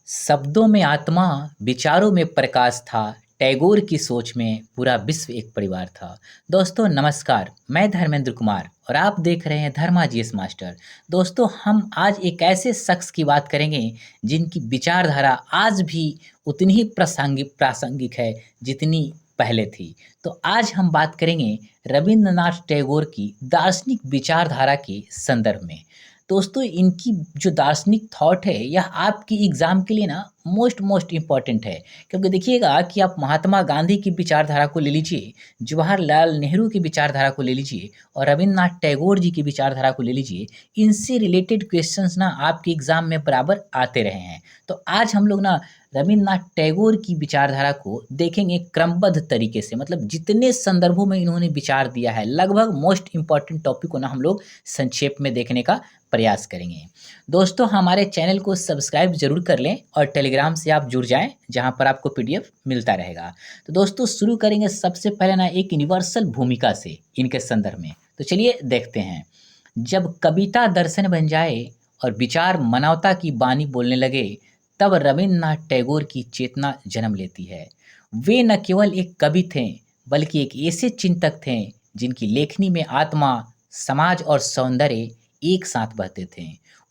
शब्दों में आत्मा, विचारों में प्रकाश था। टैगोर की सोच में पूरा विश्व एक परिवार था। दोस्तों नमस्कार, मैं धर्मेंद्र कुमार और आप देख रहे हैं धर्मा जीएस मास्टर। दोस्तों हम आज एक ऐसे शख्स की बात करेंगे जिनकी विचारधारा आज भी उतनी ही प्रासंगिक प्रासंगिक है जितनी पहले थी। तो आज हम बात करेंगे रविंद्रनाथ टैगोर की दार्शनिक विचारधारा के संदर्भ में। दोस्तों इनकी जो दार्शनिक थॉट है यह आपकी एग्ज़ाम के लिए ना मोस्ट इम्पॉर्टेंट है। क्योंकि देखिएगा कि आप महात्मा गांधी की विचारधारा को ले लीजिए, जवाहरलाल नेहरू की विचारधारा को ले लीजिए और रविन्द्रनाथ टैगोर जी की विचारधारा को ले लीजिए, इनसे रिलेटेड क्वेश्चंस ना आपके एग्ज़ाम में बराबर आते रहे हैं। तो आज हम लोग ना रविन्द्रनाथ टैगोर की विचारधारा को देखेंगे क्रमबद्ध तरीके से, मतलब जितने संदर्भों में इन्होंने विचार दिया है लगभग मोस्ट इम्पॉर्टेंट टॉपिक को ना हम लोग संक्षेप में देखने का प्रयास करेंगे। दोस्तों हमारे चैनल को सब्सक्राइब जरूर कर लें और टेलीग्राम से आप जुड़ जाएं जहां पर आपको पीडीएफ मिलता रहेगा। तो दोस्तों शुरू करेंगे सबसे पहले ना एक यूनिवर्सल भूमिका से इनके संदर्भ में। तो चलिए देखते हैं। जब कविता दर्शन बन जाए और विचार मानवता की बानी बोलने लगे, तब रविन्द्रनाथ टैगोर की चेतना जन्म लेती है। वे न केवल एक कवि थे बल्कि एक ऐसे चिंतक थे जिनकी लेखनी में आत्मा, समाज और सौंदर्य एक साथ बहते थे।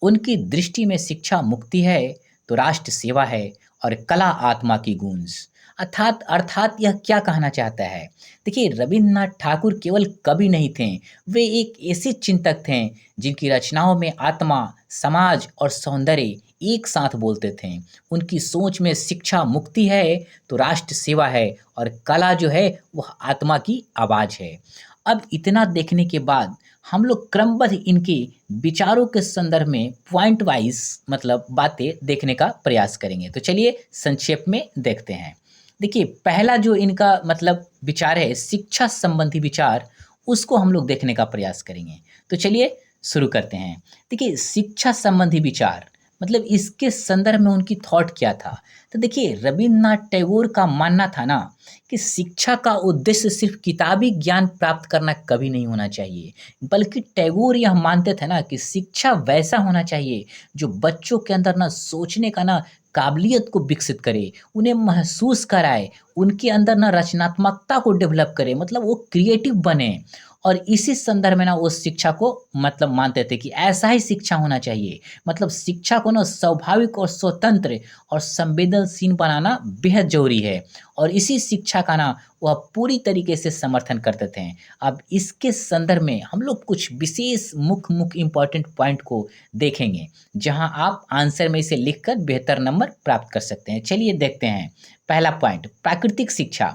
उनकी दृष्टि में शिक्षा मुक्ति है तो राष्ट्र सेवा है और कला आत्मा की गूंज। अर्थात अर्थात यह क्या कहना चाहता है? देखिए रविन्द्रनाथ ठाकुर केवल कवि नहीं थे, वे एक ऐसे चिंतक थे जिनकी रचनाओं में आत्मा, समाज और सौंदर्य एक साथ बोलते थे। उनकी सोच में शिक्षा मुक्ति है तो राष्ट्र सेवा है और कला जो है वह आत्मा की आवाज़ है। अब इतना देखने के बाद हम लोग क्रमबद्ध इनके विचारों के संदर्भ में पॉइंट वाइज मतलब बातें देखने का प्रयास करेंगे। तो चलिए संक्षेप में देखते हैं। देखिए पहला जो इनका मतलब विचार है शिक्षा संबंधी विचार, उसको हम लोग देखने का प्रयास करेंगे। तो चलिए शुरू करते हैं। देखिए शिक्षा संबंधी विचार मतलब इसके संदर्भ में उनकी थॉट क्या था? तो देखिए रविन्द्रनाथ टैगोर का मानना था ना कि शिक्षा का उद्देश्य सिर्फ किताबी ज्ञान प्राप्त करना कभी नहीं होना चाहिए, बल्कि टैगोर यह मानते थे ना कि शिक्षा वैसा होना चाहिए जो बच्चों के अंदर ना सोचने का ना काबिलियत को विकसित करे, उन्हें महसूस कराए, उनके अंदर ना रचनात्मकता को डेवलप करे, मतलब वो क्रिएटिव बने। और इसी संदर्भ में ना वो शिक्षा को मतलब मानते थे कि ऐसा ही शिक्षा होना चाहिए। मतलब शिक्षा को ना स्वाभाविक और स्वतंत्र और संवेदनशील बनाना बेहद जरूरी है और इसी शिक्षा का ना वह पूरी तरीके से समर्थन करते थे। अब इसके संदर्भ में हम लोग कुछ विशेष मुख्य इम्पॉर्टेंट पॉइंट को देखेंगे जहां आप आंसर में इसे लिखकर बेहतर नंबर प्राप्त कर सकते हैं। चलिए देखते हैं। पहला पॉइंट प्राकृतिक शिक्षा।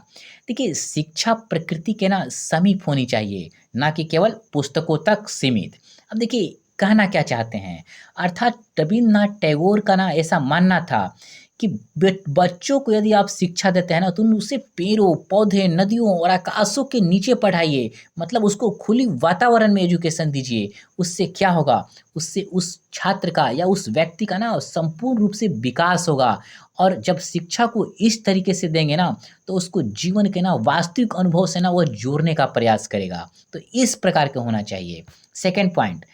देखिए शिक्षा प्रकृति के ना समीप होनी चाहिए, ना कि केवल पुस्तकों तक सीमित। अब देखिए कहना क्या चाहते हैं, अर्थात रविन्द्रनाथ टैगोर का ना ऐसा मानना था कि बच्चों को यदि आप शिक्षा देते हैं ना तो उसे पेड़ों, पौधे, नदियों और आकाशों के नीचे पढ़ाइए, मतलब उसको खुली वातावरण में एजुकेशन दीजिए। उससे क्या होगा, उससे उस छात्र का या उस व्यक्ति का ना संपूर्ण रूप से विकास होगा। और जब शिक्षा को इस तरीके से देंगे ना तो उसको जीवन के ना वास्तविक अनुभव से ना वह जोड़ने का प्रयास करेगा। तो इस प्रकार के होना चाहिए। सेकंड पॉइंट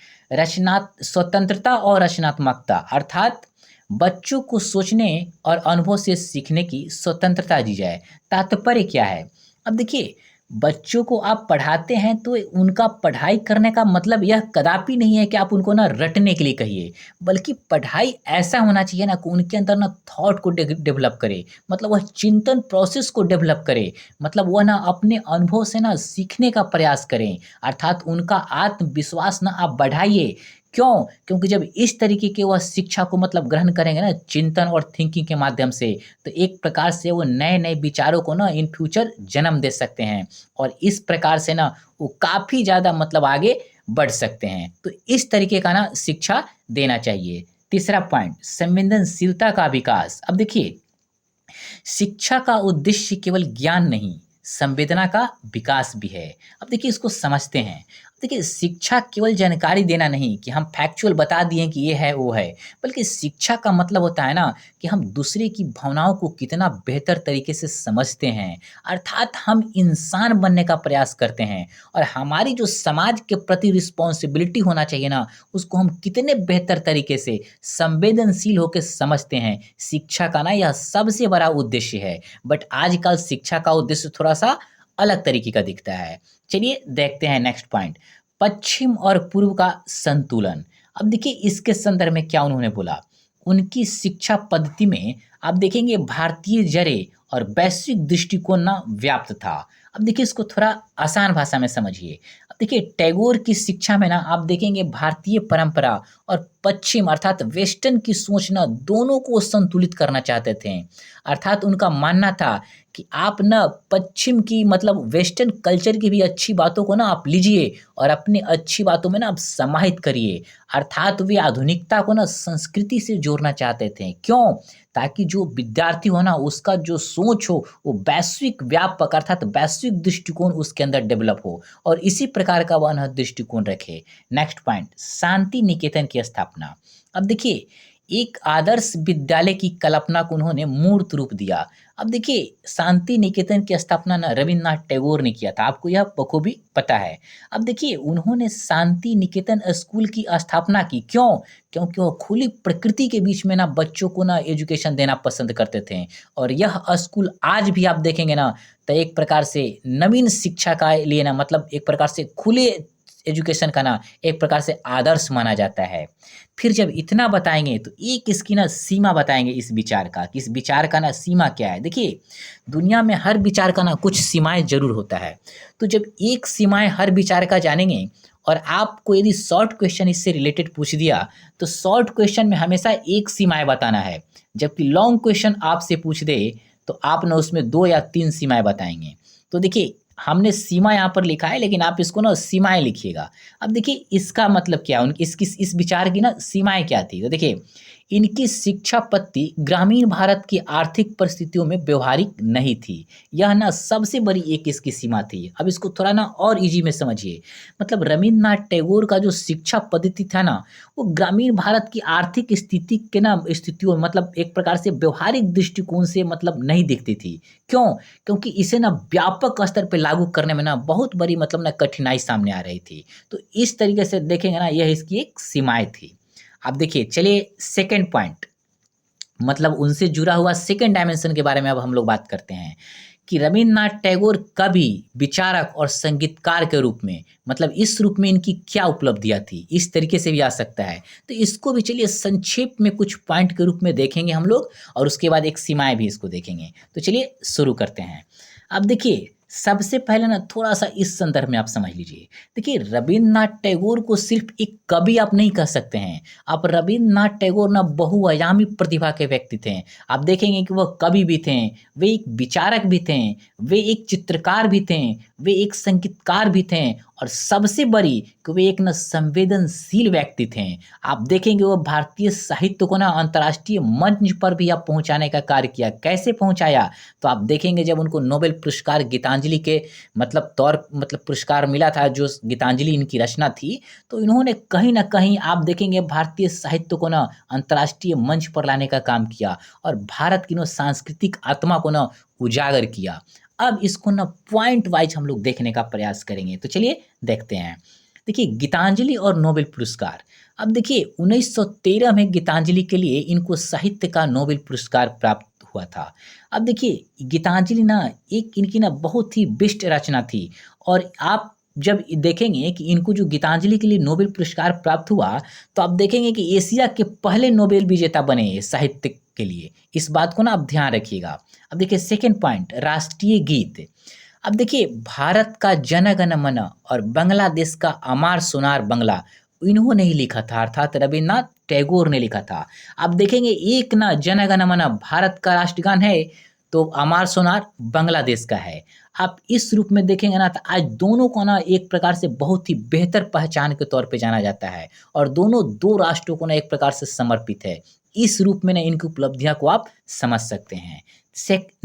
स्वतंत्रता और रचनात्मकता, अर्थात बच्चों को सोचने और अनुभव से सीखने की स्वतंत्रता दी जाए। तात्पर्य क्या है? अब देखिए बच्चों को आप पढ़ाते हैं तो उनका पढ़ाई करने का मतलब यह कदापि नहीं है कि आप उनको ना रटने के लिए कहिए, बल्कि पढ़ाई ऐसा होना चाहिए ना कि उनके अंदर ना थॉट को डेवलप करे, मतलब वह चिंतन प्रोसेस को डेवलप करे, मतलब वह ना अपने अनुभव से ना सीखने का प्रयास करें। अर्थात उनका आत्मविश्वास ना आप बढ़ाइए। क्यों? क्योंकि जब इस तरीके के वह शिक्षा को मतलब ग्रहण करेंगे ना चिंतन और थिंकिंग के माध्यम से, तो एक प्रकार से वो नए नए विचारों को ना इन फ्यूचर जन्म दे सकते हैं और इस प्रकार से ना वो काफ़ी ज़्यादा मतलब आगे बढ़ सकते हैं। तो इस तरीके का ना शिक्षा देना चाहिए। तीसरा पॉइंट संवेदनशीलता का विकास। अब देखिए शिक्षा का उद्देश्य केवल ज्ञान नहीं, संवेदना का विकास भी है। अब देखिए इसको समझते हैं। देखिए शिक्षा केवल जानकारी देना नहीं कि हम फैक्चुअल बता दिए कि ये है वो है, बल्कि शिक्षा का मतलब होता है ना कि हम दूसरे की भावनाओं को कितना बेहतर तरीके से समझते हैं, अर्थात हम इंसान बनने का प्रयास करते हैं और हमारी जो समाज के प्रति रिस्पॉन्सिबिलिटी होना चाहिए ना, उसको हम कितने बेहतर तरीके से संवेदनशील होकर समझते हैं। शिक्षा का ना यह सबसे बड़ा उद्देश्य है, बट आजकल शिक्षा का उद्देश्य थोड़ा सा अलग तरीके का दिखता है। चलिए देखते हैं नेक्स्ट पॉइंट, पश्चिम और पूर्व का संतुलन। अब देखिए इसके संदर्भ में क्या उन्होंने बोला, उनकी शिक्षा पद्धति में आप देखेंगे भारतीय जड़ें और वैश्विक दृष्टिकोण ना व्याप्त था। अब देखिए इसको थोड़ा आसान भाषा में समझिए। अब देखिए टैगोर की शिक्षा में ना आप देखेंगे भारतीय परंपरा और पश्चिम अर्थात वेस्टर्न की सोच ना दोनों को संतुलित करना चाहते थे। अर्थात उनका मानना था कि आप ना पश्चिम की मतलब वेस्टर्न कल्चर की भी अच्छी बातों को ना आप लीजिए और अपनी अच्छी बातों में ना आप समाहित करिए। अर्थात वे आधुनिकता को ना संस्कृति से जोड़ना चाहते थे। क्यों? ताकि जो विद्यार्थी हो ना उसका जो सोच हो वो वैश्विक व्यापक अर्थात वैश्विक दृष्टिकोण उसके अंदर डेवलप हो और इसी प्रकार का वह दृष्टिकोण रखे। नेक्स्ट पॉइंट, शांति निकेतन की स्थापना। अब देखिए एक आदर्श विद्यालय की कल्पना को उन्होंने मूर्त रूप दिया। अब देखिए शांति निकेतन की स्थापना ना रविन्द्रनाथ टैगोर ने किया था, आपको यह बखूबी पता है। अब देखिए उन्होंने शांति निकेतन स्कूल की स्थापना की। क्यों? क्योंकि वो खुली प्रकृति के बीच में ना बच्चों को ना एजुकेशन देना पसंद करते थे और यह स्कूल आज भी आप देखेंगे ना तो एक प्रकार से नवीन शिक्षा का लिए ना मतलब एक प्रकार से खुले एजुकेशन का ना एक प्रकार से आदर्श माना जाता है। फिर जब इतना बताएँगे तो एक इसकी ना सीमा बताएँगे इस विचार का कि इस विचार का ना सीमा क्या है। देखिए, दुनिया में हर विचार का ना कुछ सीमाएँ ज़रूर होता है। तो जब एक सीमाएँ हर विचार का जानेंगे और आपको यदि शॉर्ट क्वेश्चन इससे रिलेटेड पूछ दिया, तो शॉर्ट क्वेश्चन में हमेशा एक सीमाएँ बताना है। जबकि लॉन्ग क्वेश्चन आपसे पूछ दे, तो आप ना उसमें 2 या 3 सीमाएँ बताएँगे। तो देखिए, हमने सीमा यहाँ पर लिखा है लेकिन आप इसको ना सीमाएँ लिखिएगा। अब देखिए इसका मतलब क्या है उनकी इस विचार की ना सीमाएँ क्या थी? तो देखिए इनकी शिक्षा पद्धति ग्रामीण भारत की आर्थिक परिस्थितियों में व्यवहारिक नहीं थी। यह ना सबसे बड़ी एक इसकी सीमा थी। अब इसको थोड़ा ना और ईज़ी में समझिए। मतलब रवींद्रनाथ टैगोर का जो शिक्षा पद्धति था ना, वो ग्रामीण भारत की आर्थिक स्थिति के ना स्थितियों मतलब एक प्रकार से व्यवहारिक दृष्टिकोण से मतलब नहीं दिखती थी। क्यों? क्योंकि इसे ना व्यापक स्तर पे लागू करने में ना बहुत बड़ी मतलब ना कठिनाई सामने आ रही थी। तो इस तरीके से देखेंगे ना यह इसकी एक सीमाएँ थी। अब देखिए चलिए सेकंड पॉइंट मतलब उनसे जुड़ा हुआ सेकंड डायमेंशन के बारे में अब हम लोग बात करते हैं कि रवींद्रनाथ टैगोर कवि, विचारक और संगीतकार के रूप में मतलब इस रूप में इनकी क्या उपलब्धियाँ थी? इस तरीके से भी आ सकता है। तो इसको भी चलिए संक्षेप में कुछ पॉइंट के रूप में देखेंगे हम लोग और उसके बाद एक सीमाएँ भी इसको देखेंगे। तो चलिए शुरू करते हैं। अब देखिए सबसे पहले ना थोड़ा-सा इस संदर्भ में आप समझ लीजिए। देखिए रवींद्रनाथ टैगोर को सिर्फ़ एक कवि आप नहीं कह सकते हैं। आप रवींद्रनाथ टैगोर ना बहुआयामी प्रतिभा के व्यक्ति थे। आप देखेंगे कि वह कवि भी थे, वे एक विचारक भी थे, वे एक चित्रकार भी थे, वे एक संगीतकार भी थे और सबसे बड़ी कि वे एक ना संवेदनशील व्यक्ति थे। आप देखेंगे वो भारतीय साहित्य को ना अंतर्राष्ट्रीय मंच पर भी आप पहुँचाने का कार्य किया। कैसे पहुँचाया? तो आप देखेंगे जब उनको नोबेल पुरस्कार गीतांजलि के मतलब पुरस्कार मिला था जो गीतांजलि इनकी रचना थी, तो इन्होंने कहीं न कहीं आप देखेंगे भारतीय साहित्य को ना अंतर्राष्ट्रीय मंच पर लाने का काम किया और भारत की ना सांस्कृतिक आत्मा को ना उजागर किया। अब इसको ना पॉइंट वाइज़ हम लोग देखने का प्रयास करेंगे, तो चलिए देखते हैं। देखिए गीतांजलि और नोबेल पुरस्कार। अब देखिए 1913 में गीतांजलि के लिए इनको साहित्य का नोबेल पुरस्कार प्राप्त हुआ था। अब देखिए गीतांजलि ना एक इनकी ना बहुत ही बेस्ट रचना थी और आप जब देखेंगे कि इनको जो गीतांजलि के लिए नोबेल पुरस्कार प्राप्त हुआ, तो आप देखेंगे कि एशिया के पहले नोबेल विजेता बने ये साहित्य के लिए। इस बात को ना आप ध्यान रखिएगा। अब देखिए सेकंड पॉइंट राष्ट्रीय गीत। अब देखिए भारत का जन गण मन और बांग्लादेश का अमार सोनार बांग्ला इन्होंने ही लिखा था अर्थात रवींद्रनाथ टैगोर ने लिखा था। आप देखेंगे एक ना जन गण मन भारत का राष्ट्रगान है तो अमार सोनार बांग्लादेश का है। आप इस रूप में देखेंगे ना तो आज दोनों को ना एक प्रकार से बहुत ही बेहतर पहचान के तौर पे जाना जाता है और दोनों 2 राष्ट्रों को ना एक प्रकार से समर्पित है। इस रूप में ना इनकी उपलब्धियाँ को आप समझ सकते हैं।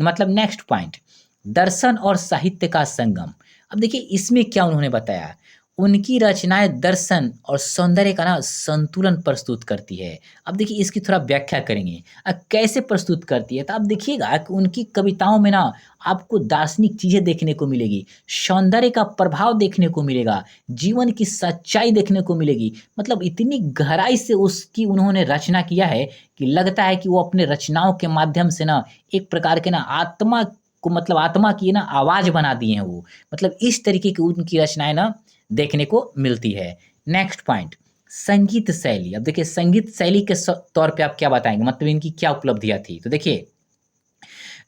मतलब नेक्स्ट पॉइंट दर्शन और साहित्य का संगम। अब देखिए इसमें क्या उन्होंने बताया, उनकी रचनाएँ दर्शन और सौंदर्य का ना संतुलन प्रस्तुत करती है। अब देखिए इसकी थोड़ा व्याख्या करेंगे। कैसे प्रस्तुत करती है? तो आप देखिएगा कि उनकी कविताओं में ना आपको दार्शनिक चीज़ें देखने को मिलेगी, सौंदर्य का प्रभाव देखने को मिलेगा, जीवन की सच्चाई देखने को मिलेगी। मतलब इतनी गहराई से उसकी उन्होंने रचना किया है कि लगता है कि वो अपने रचनाओं के माध्यम से ना एक प्रकार के ना आत्मा को मतलब आत्मा की ना आवाज़ बना दिए हैं वो। मतलब इस तरीके की उनकी रचनाएँ ना देखने को मिलती है। नेक्स्ट पॉइंट, संगीत शैली। अब देखिए संगीत शैली के तौर पे आप क्या बताएँगे? मतलब इनकी क्या उपलब्धियाँ थी? तो देखिए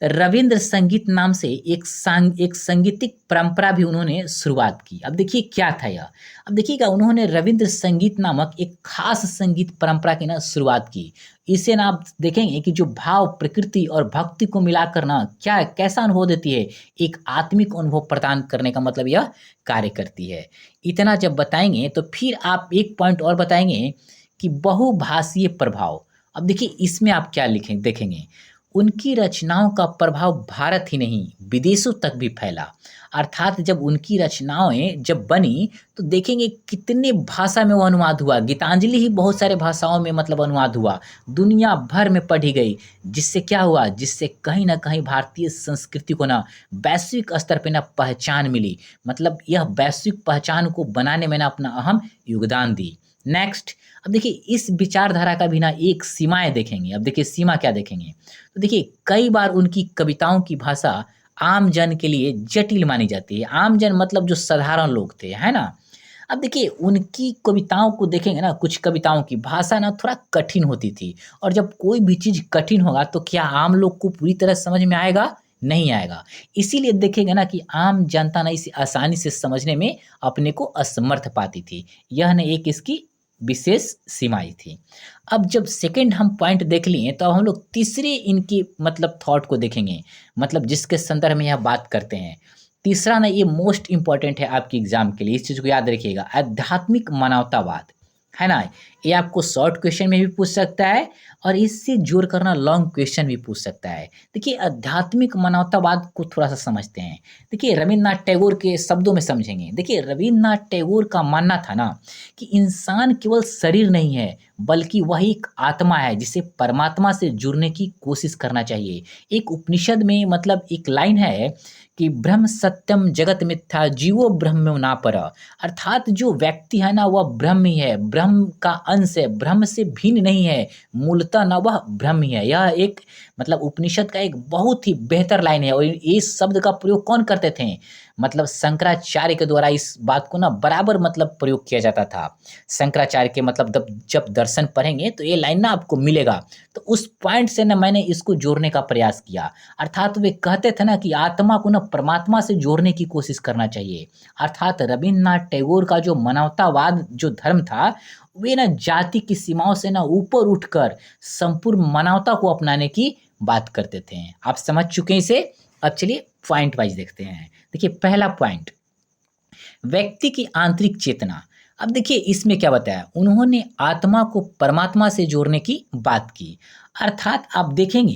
रविंद्र संगीत नाम से एक संगीतिक परंपरा भी उन्होंने शुरुआत की। अब देखिए क्या था यह? अब देखिएगा उन्होंने रविंद्र संगीत नामक एक खास संगीत परंपरा की ना शुरुआत की। इसे ना आप देखेंगे कि जो भाव, प्रकृति और भक्ति को मिलाकर ना क्या कैसा अनुभव देती है? एक आत्मिक अनुभव प्रदान करने का मतलब यह कार्य करती है। इतना जब बताएँगे तो फिर आप एक पॉइंट और बताएँगे कि बहुभाषीय प्रभाव। अब देखिए इसमें आप क्या लिखें देखेंगे? उनकी रचनाओं का प्रभाव भारत ही नहीं, विदेशों तक भी फैला। अर्थात जब उनकी रचनाएँ जब बनी, तो देखेंगे कितने भाषा में वो अनुवाद हुआ। गीतांजलि ही बहुत सारे भाषाओं में मतलब अनुवाद हुआ, दुनिया भर में पढ़ी गई। जिससे क्या हुआ? जिससे कहीं न कहीं भारतीय संस्कृति को ना वैश्विक स्तर पे ना पहचान मिली। मतलब यह वैश्विक पहचान को बनाने में ना अपना अहम योगदान दी। नेक्स्ट, अब देखिए इस विचारधारा का भी ना एक सीमाएँ देखेंगे। अब देखिए सीमा क्या देखेंगे? तो देखिए कई बार उनकी कविताओं की भाषा आम जन के लिए जटिल मानी जाती है। आम जन मतलब जो साधारण लोग थे, है ना? अब देखिए उनकी कविताओं को देखेंगे ना, कुछ कविताओं की भाषा ना थोड़ा कठिन होती थी और जब कोई भी चीज़ कठिन होगा तो क्या आम लोग को पूरी तरह समझ में आएगा? नहीं आएगा। इसीलिए देखेंगे ना कि आम जनता ना इसे आसानी से समझने में अपने को असमर्थ पाती थी। यह ना एक इसकी विशेष सीमाएँ थी। अब जब सेकंड हम पॉइंट देख लिए तो अब हम लोग तीसरे इनकी मतलब थॉट को देखेंगे, मतलब जिसके संदर्भ में यह बात करते हैं। तीसरा ना ये मोस्ट इम्पोर्टेंट है आपके एग्ज़ाम के लिए, इस चीज़ को याद रखिएगा, आध्यात्मिक मानवतावाद, है ना? ये आपको शॉर्ट क्वेश्चन में भी पूछ सकता है और इससे जोड़ कर ना लॉन्ग क्वेश्चन भी पूछ सकता है। देखिए आध्यात्मिक मानवतावाद को थोड़ा-सा समझते हैं। देखिए रवींद्रनाथ टैगोर के शब्दों में समझेंगे। देखिए रवींद्रनाथ टैगोर का मानना था ना कि इंसान केवल शरीर नहीं है, बल्कि वह एक आत्मा है जिसे परमात्मा से जुड़ने की कोशिश करना चाहिए। एक उपनिषद में मतलब एक लाइन है कि ब्रह्म सत्यम जगत मिथ्या जीवो ब्रह्म ना पर। अर्थात जो व्यक्ति है ना वह ब्रह्म ही है, ब्रह्म का अंश है, ब्रह्म से भिन्न नहीं है, मूलतः ना वह ब्रह्म ही है। यह एक मतलब उपनिषद का एक बहुत ही बेहतर लाइन है और इस शब्द का प्रयोग कौन करते थे? मतलब शंकराचार्य के द्वारा इस बात को ना बराबर मतलब प्रयोग किया जाता था। शंकराचार्य के मतलब जब दर्शन पढ़ेंगे तो ये लाइन ना आपको मिलेगा। तो उस पॉइंट से ना मैंने इसको जोड़ने का प्रयास किया। अर्थात वे कहते थे ना कि आत्मा को ना परमात्मा से जोड़ने की कोशिश करना चाहिए। अर्थात रवींद्रनाथ टैगोर का जो मानवतावाद जो धर्म था, वे ना जाति की सीमाओं से ना ऊपर उठकर संपूर्ण मानवता को अपनाने की बात करते थे। आप समझ चुके हैं इसे? अब चलिए पॉइंट वाइज़ देखते हैं। देखिए पहला पॉइंट, व्यक्ति की आंतरिक चेतना। अब देखिए इसमें क्या बताया? उन्होंने आत्मा को परमात्मा से जोड़ने की बात की। अर्थात आप देखेंगे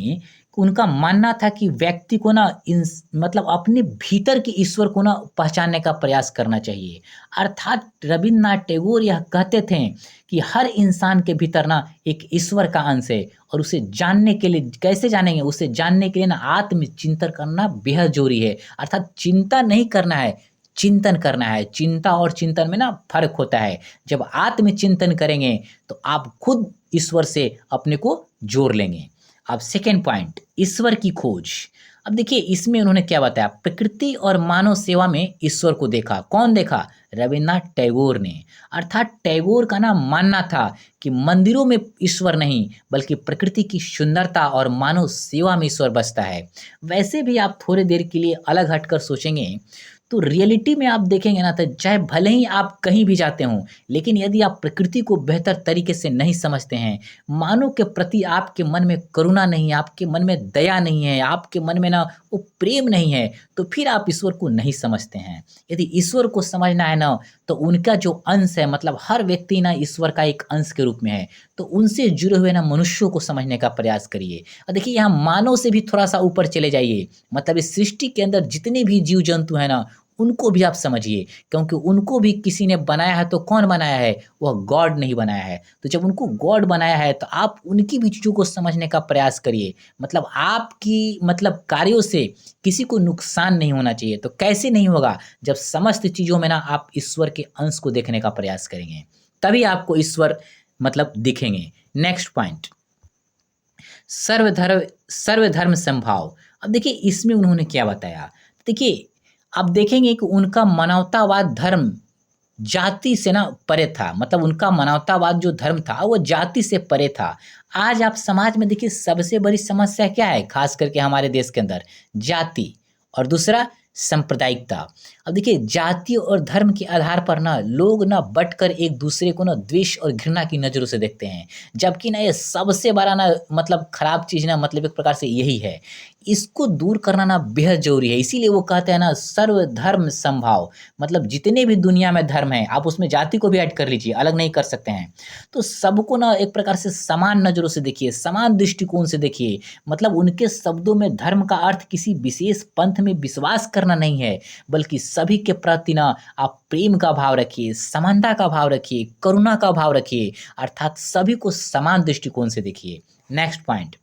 कि उनका मानना था कि व्यक्ति को ना इंस मतलब अपने भीतर के ईश्वर को ना पहचानने का प्रयास करना चाहिए। अर्थात रवींद्रनाथ टैगोर यह कहते थे कि हर इंसान के भीतर ना एक ईश्वर का अंश है और उसे जानने के लिए कैसे जानेंगे? उसे जानने के लिए ना आत्मचिंतन करना बेहद ज़रूरी है। अर्थात चिंता नहीं करना है, चिंतन करना है। चिंता और चिंतन में ना फ़र्क होता है। जब आत्मचिंतन करेंगे तो आप खुद ईश्वर से अपने को जोड़ लेंगे। अब सेकंड पॉइंट, ईश्वर की खोज। अब देखिए इसमें उन्होंने क्या बताया? प्रकृति और मानव सेवा में ईश्वर को देखा। कौन देखा? रवींद्रनाथ टैगोर ने। अर्थात टैगोर का ना मानना था कि मंदिरों में ईश्वर नहीं बल्कि प्रकृति की सुंदरता और मानव सेवा में ईश्वर बसता है। वैसे भी आप थोड़ी देर के लिए अलग हटकर सोचेंगे तो रियलिटी में आप देखेंगे ना तो चाहे भले ही आप कहीं भी जाते हों, लेकिन यदि आप प्रकृति को बेहतर तरीके से नहीं समझते हैं, मानव के प्रति आपके मन में करुणा नहीं है, आपके मन में दया नहीं है, आपके मन में ना वो प्रेम नहीं है, तो फिर आप ईश्वर को नहीं समझते हैं। यदि ईश्वर को समझना है ना, तो उनका जो अंश है मतलब हर व्यक्ति ना ईश्वर का एक अंश के रूप में है, तो उनसे जुड़े हुए ना मनुष्यों को समझने का प्रयास करिए। और देखिए यहाँ मानव से भी थोड़ा-सा ऊपर चले जाइए, मतलब इस सृष्टि के अंदर जितने भी जीव-जंतु हैं ना, उनको भी आप समझिए, क्योंकि उनको भी किसी ने बनाया है तो कौन बनाया है? वह गॉड नहीं बनाया है। तो जब उनको गॉड बनाया है तो आप उनकी भी चीज़ों को समझने का प्रयास करिए। मतलब आपकी मतलब कार्यों से किसी को नुकसान नहीं होना चाहिए। तो कैसे नहीं होगा? जब समस्त चीज़ों में ना आप ईश्वर के अंश को देखने का प्रयास करेंगे, तभी आपको ईश्वर मतलब दिखेंगे। नेक्स्ट पॉइंट, सर्वधर्म सर्वधर्म समभाव। अब देखिए इसमें उन्होंने क्या बताया? देखिए, आप देखेंगे कि उनका मानवतावाद धर्म जाति से ना परे था। मतलब उनका मानवतावाद जो धर्म था वो जाति से परे था। आज आप समाज में देखिए सबसे बड़ी समस्या क्या है? ख़ास करके हमारे देश के अंदर जाति और दूसरा सांप्रदायिकता। अब देखिए जाति और धर्म के आधार पर ना लोग ना बँटकर एक दूसरे को ना द्वेष और घृणा की नज़रों से देखते हैं। जबकि ना ये सबसे बड़ा ना मतलब खराब चीज़ ना मतलब एक प्रकार से यही है। इसको दूर करना ना बेहद ज़रूरी है। इसीलिए वो कहते हैं ना सर्वधर्म समभाव। मतलब जितने भी दुनिया में धर्म हैं, आप उसमें जाति को भी ऐड कर लीजिए, अलग नहीं कर सकते हैं। तो सबको ना एक प्रकार से समान नज़रों से देखिए, समान दृष्टिकोण से देखिए। मतलब उनके शब्दों में धर्म का अर्थ किसी विशेष पंथ में विश्वास करना नहीं है, बल्कि सभी के प्रति ना आप प्रेम का भाव रखिए, समानता का भाव रखिए, करुणा का भाव रखिए, अर्थात सभी को समान दृष्टिकोण से देखिए। नेक्स्ट पॉइंट,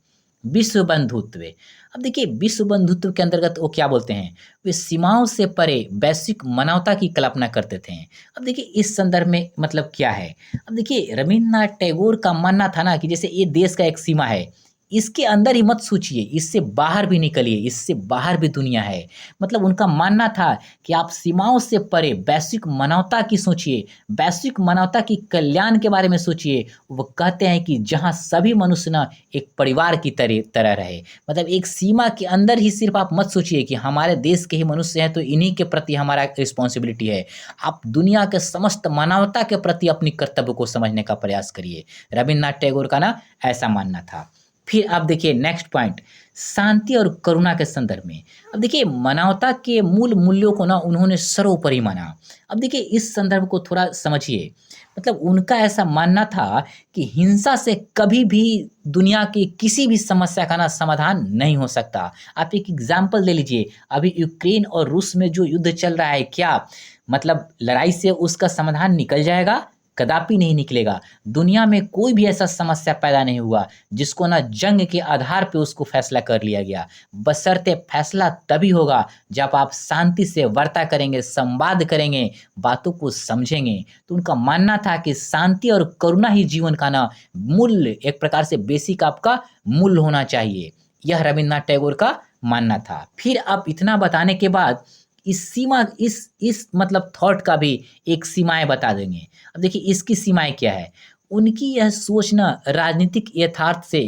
विश्व बंधुत्व। अब देखिए विश्व बंधुत्व के अंतर्गत वो क्या बोलते हैं? वे सीमाओं से परे वैश्विक मानवता की कल्पना करते थे। अब देखिए इस संदर्भ में मतलब क्या है? अब देखिए रवींद्रनाथ टैगोर का मानना था ना कि जैसे ये देश का एक सीमा है, इसके अंदर ही मत सोचिए, इससे बाहर भी निकलिए, इससे बाहर भी दुनिया है। मतलब उनका मानना था कि आप सीमाओं से परे वैश्विक मानवता की सोचिए, वैश्विक मानवता की कल्याण के बारे में सोचिए। वो कहते हैं कि जहाँ सभी मनुष्य ना एक परिवार की तरह तरह रहे। मतलब एक सीमा के अंदर ही सिर्फ आप मत सोचिए कि हमारे देश के ही मनुष्य हैं तो इन्हीं के प्रति हमारा रिस्पॉन्सिबिलिटी है। आप दुनिया के समस्त मानवता के प्रति अपनी कर्तव्य को समझने का प्रयास करिए। रवींद्रनाथ टैगोर का ना ऐसा मानना था। फिर आप देखिए नेक्स्ट पॉइंट, शांति और करुणा के संदर्भ में। अब देखिए मानवता के मूल मूल्यों को ना उन्होंने सर्वोपरि माना। अब देखिए इस संदर्भ को थोड़ा समझिए। मतलब उनका ऐसा मानना था कि हिंसा से कभी भी दुनिया की किसी भी समस्या का ना समाधान नहीं हो सकता। आप एक एग्जाम्पल ले लीजिए, अभी यूक्रेन और रूस में जो युद्ध चल रहा है, क्या मतलब लड़ाई से उसका समाधान निकल जाएगा? कदापि नहीं निकलेगा। दुनिया में कोई भी ऐसा समस्या पैदा नहीं हुआ जिसको ना जंग के आधार पे उसको फैसला कर लिया गया। बशर्ते फैसला तभी होगा जब आप शांति से वार्ता करेंगे, संवाद करेंगे, बातों को समझेंगे। तो उनका मानना था कि शांति और करुणा ही जीवन का ना मूल्य, एक प्रकार से बेसिक आपका मूल्य होना चाहिए। यह रवींद्रनाथ टैगोर का मानना था। फिर आप इतना बताने के बाद इस मतलब थॉट का भी एक सीमाएँ बता देंगे। अब देखिए इसकी सीमाएँ क्या है? उनकी यह सोच ना राजनीतिक यथार्थ से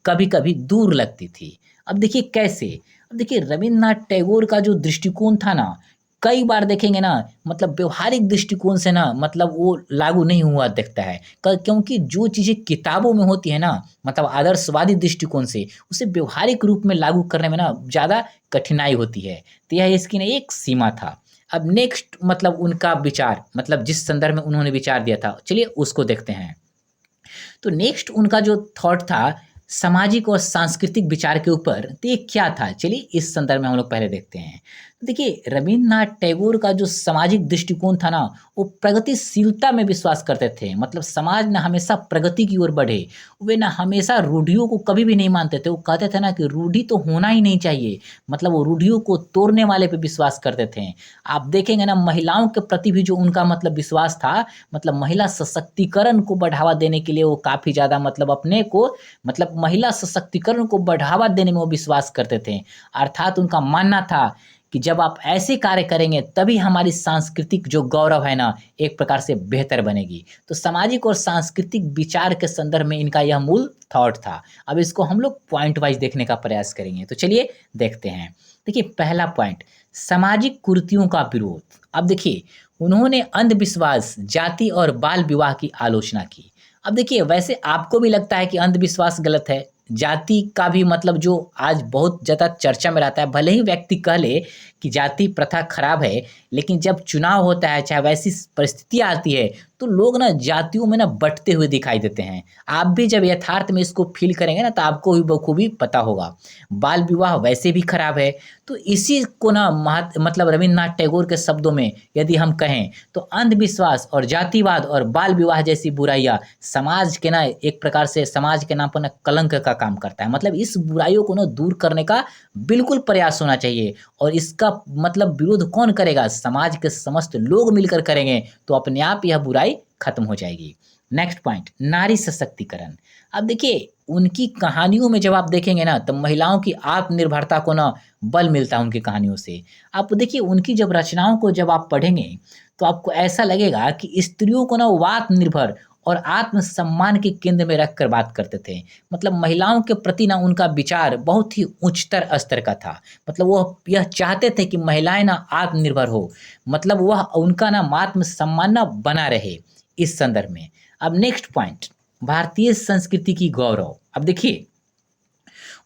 कभी-कभी दूर लगती थी। अब देखिए कैसे? अब देखिए रवींद्रनाथ टैगोर का जो दृष्टिकोण था ना, कई बार देखेंगे ना मतलब व्यावहारिक दृष्टिकोण से ना मतलब वो लागू नहीं हुआ दिखता है। क क्योंकि जो चीज़ें किताबों में होती है ना मतलब आदर्शवादी दृष्टिकोण से, उसे व्यावहारिक रूप में लागू करने में ना ज़्यादा कठिनाई होती है। तो यह इसकी ना एक सीमा था। अब नेक्स्ट मतलब उनका विचार, मतलब जिस संदर्भ में उन्होंने विचार दिया था, चलिए उसको देखते हैं। तो नेक्स्ट उनका जो थॉट था सामाजिक और सांस्कृतिक विचार के ऊपर, तो ये क्या था? चलिए इस संदर्भ में हम लोग पहले देखते हैं। देखिए रवींद्रनाथ टैगोर का जो सामाजिक दृष्टिकोण था ना, वो प्रगतिशीलता में विश्वास करते थे। मतलब समाज ना हमेशा प्रगति की ओर बढ़े। वे ना हमेशा रूढ़ियों को कभी भी नहीं मानते थे। वो कहते थे ना कि रूढ़ि तो होना ही नहीं चाहिए। मतलब वो रूढ़ियों को तोड़ने वाले पे विश्वास करते थे। आप देखेंगे ना महिलाओं के प्रति भी जो उनका मतलब विश्वास था, मतलब महिला सशक्तिकरण को बढ़ावा देने के लिए वो काफ़ी ज़्यादा मतलब अपने को मतलब महिला सशक्तिकरण को बढ़ावा देने में वो विश्वास करते थे। अर्थात उनका मानना था कि जब आप ऐसे कार्य करेंगे तभी हमारी सांस्कृतिक जो गौरव है ना एक प्रकार से बेहतर बनेगी। तो सामाजिक और सांस्कृतिक विचार के संदर्भ में इनका यह मूल थॉट था। अब इसको हम लोग पॉइंट वाइज देखने का प्रयास करेंगे। तो चलिए देखते हैं। देखिए पहला पॉइंट, सामाजिक कुरीतियों का विरोध। अब देखिए उन्होंने अंधविश्वास, जाति और बाल विवाह की आलोचना की। अब देखिए वैसे आपको भी लगता है कि अंधविश्वास गलत है, जाति का भी मतलब जो आज बहुत ज़्यादा चर्चा में रहता है, भले ही व्यक्ति कह ले कि जाति प्रथा खराब है, लेकिन जब चुनाव होता है, चाहे वैसी परिस्थिति आती है, तो लोग ना जातियों में ना बँटते हुए दिखाई देते हैं। आप भी जब यथार्थ में इसको फ़ील करेंगे ना तो आपको भी बखूबी पता होगा। बाल विवाह वैसे भी खराब है, तो इसी को ना मतलब रवींद्रनाथ टैगोर के शब्दों में यदि हम कहें तो अंधविश्वास और जातिवाद और बाल विवाह जैसी बुराइयाँ समाज के ना एक प्रकार से समाज के नाम पर ना कलंक का काम करता है। मतलब इस बुराइयों को ना दूर करने का बिल्कुल प्रयास होना चाहिए और इसका मतलब विरोध कौन करेगा? समाज के समस्त लोग मिलकर करेंगे तो अपने आप यह बुराई खत्म हो जाएगी। नेक्स्ट पॉइंट, नारी सशक्तिकरण। अब देखिए उनकी कहानियों में जब आप देखेंगे ना तो महिलाओं की आत्मनिर्भरता को ना बल मिलता है उनकी कहानियों से। आप देखिए उनकी जब रचनाओं को जब आप पढ़ेंगे तो आपको ऐसा लगेगा कि स्त्रियों को ना वो आत्मनिर्भर और आत्मसम्मान के केंद्र में रखकर बात करते थे। मतलब महिलाओं के प्रति ना उनका विचार बहुत ही उच्चतर स्तर का था। मतलब वो यह चाहते थे कि महिलाएँ ना आत्मनिर्भर हो, मतलब वह उनका ना आत्मसम्मान ना बना रहे इस संदर्भ में। अब नेक्स्ट पॉइंट, भारतीय संस्कृति की गौरव। अब देखिए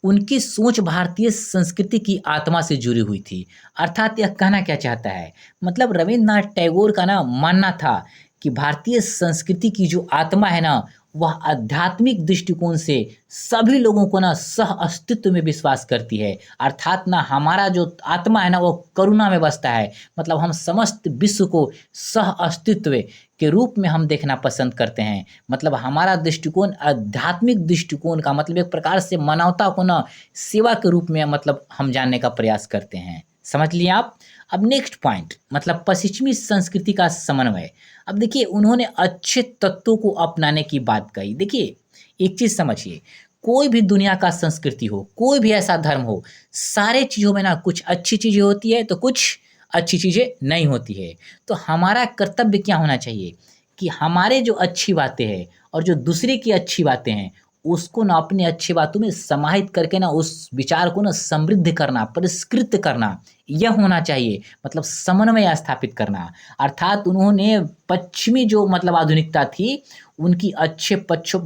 उनकी सोच भारतीय संस्कृति की आत्मा से जुड़ी हुई थी। अर्थात यह कहना क्या चाहता है? मतलब रवींद्रनाथ टैगोर का ना मानना था कि भारतीय संस्कृति की जो आत्मा है ना, वह आध्यात्मिक दृष्टिकोण से सभी लोगों को ना सह-अस्तित्व में विश्वास करती है। अर्थात ना हमारा जो आत्मा है ना, वो करुणा में बसता है। मतलब हम समस्त विश्व को सह-अस्तित्व के रूप में हम देखना पसंद करते हैं। मतलब हमारा दृष्टिकोण आध्यात्मिक दृष्टिकोण का मतलब एक प्रकार से मानवता को ना सेवा के रूप में मतलब हम जानने का प्रयास करते हैं। समझ लिए आप? अब नेक्स्ट पॉइंट, मतलब पश्चिमी संस्कृति का समन्वय। अब देखिए उन्होंने अच्छे तत्वों को अपनाने की बात कही। देखिए एक चीज़ समझिए, कोई भी दुनिया का संस्कृति हो, कोई भी ऐसा धर्म हो, सारे चीज़ों में ना कुछ अच्छी चीज़ें होती है तो कुछ अच्छी चीज़ें नहीं होती है। तो हमारा कर्तव्य क्या होना चाहिए कि हमारे जो अच्छी बातें हैं और जो दूसरे की अच्छी बातें हैं, उसको ना अपनी अच्छी बातों में समाहित करके ना उस विचार को ना समृद्ध करना, परिष्कृत करना, यह होना चाहिए। मतलब समन्वय स्थापित करना। अर्थात उन्होंने पश्चिमी जो मतलब आधुनिकता थी, उनकी अच्छे पक्षों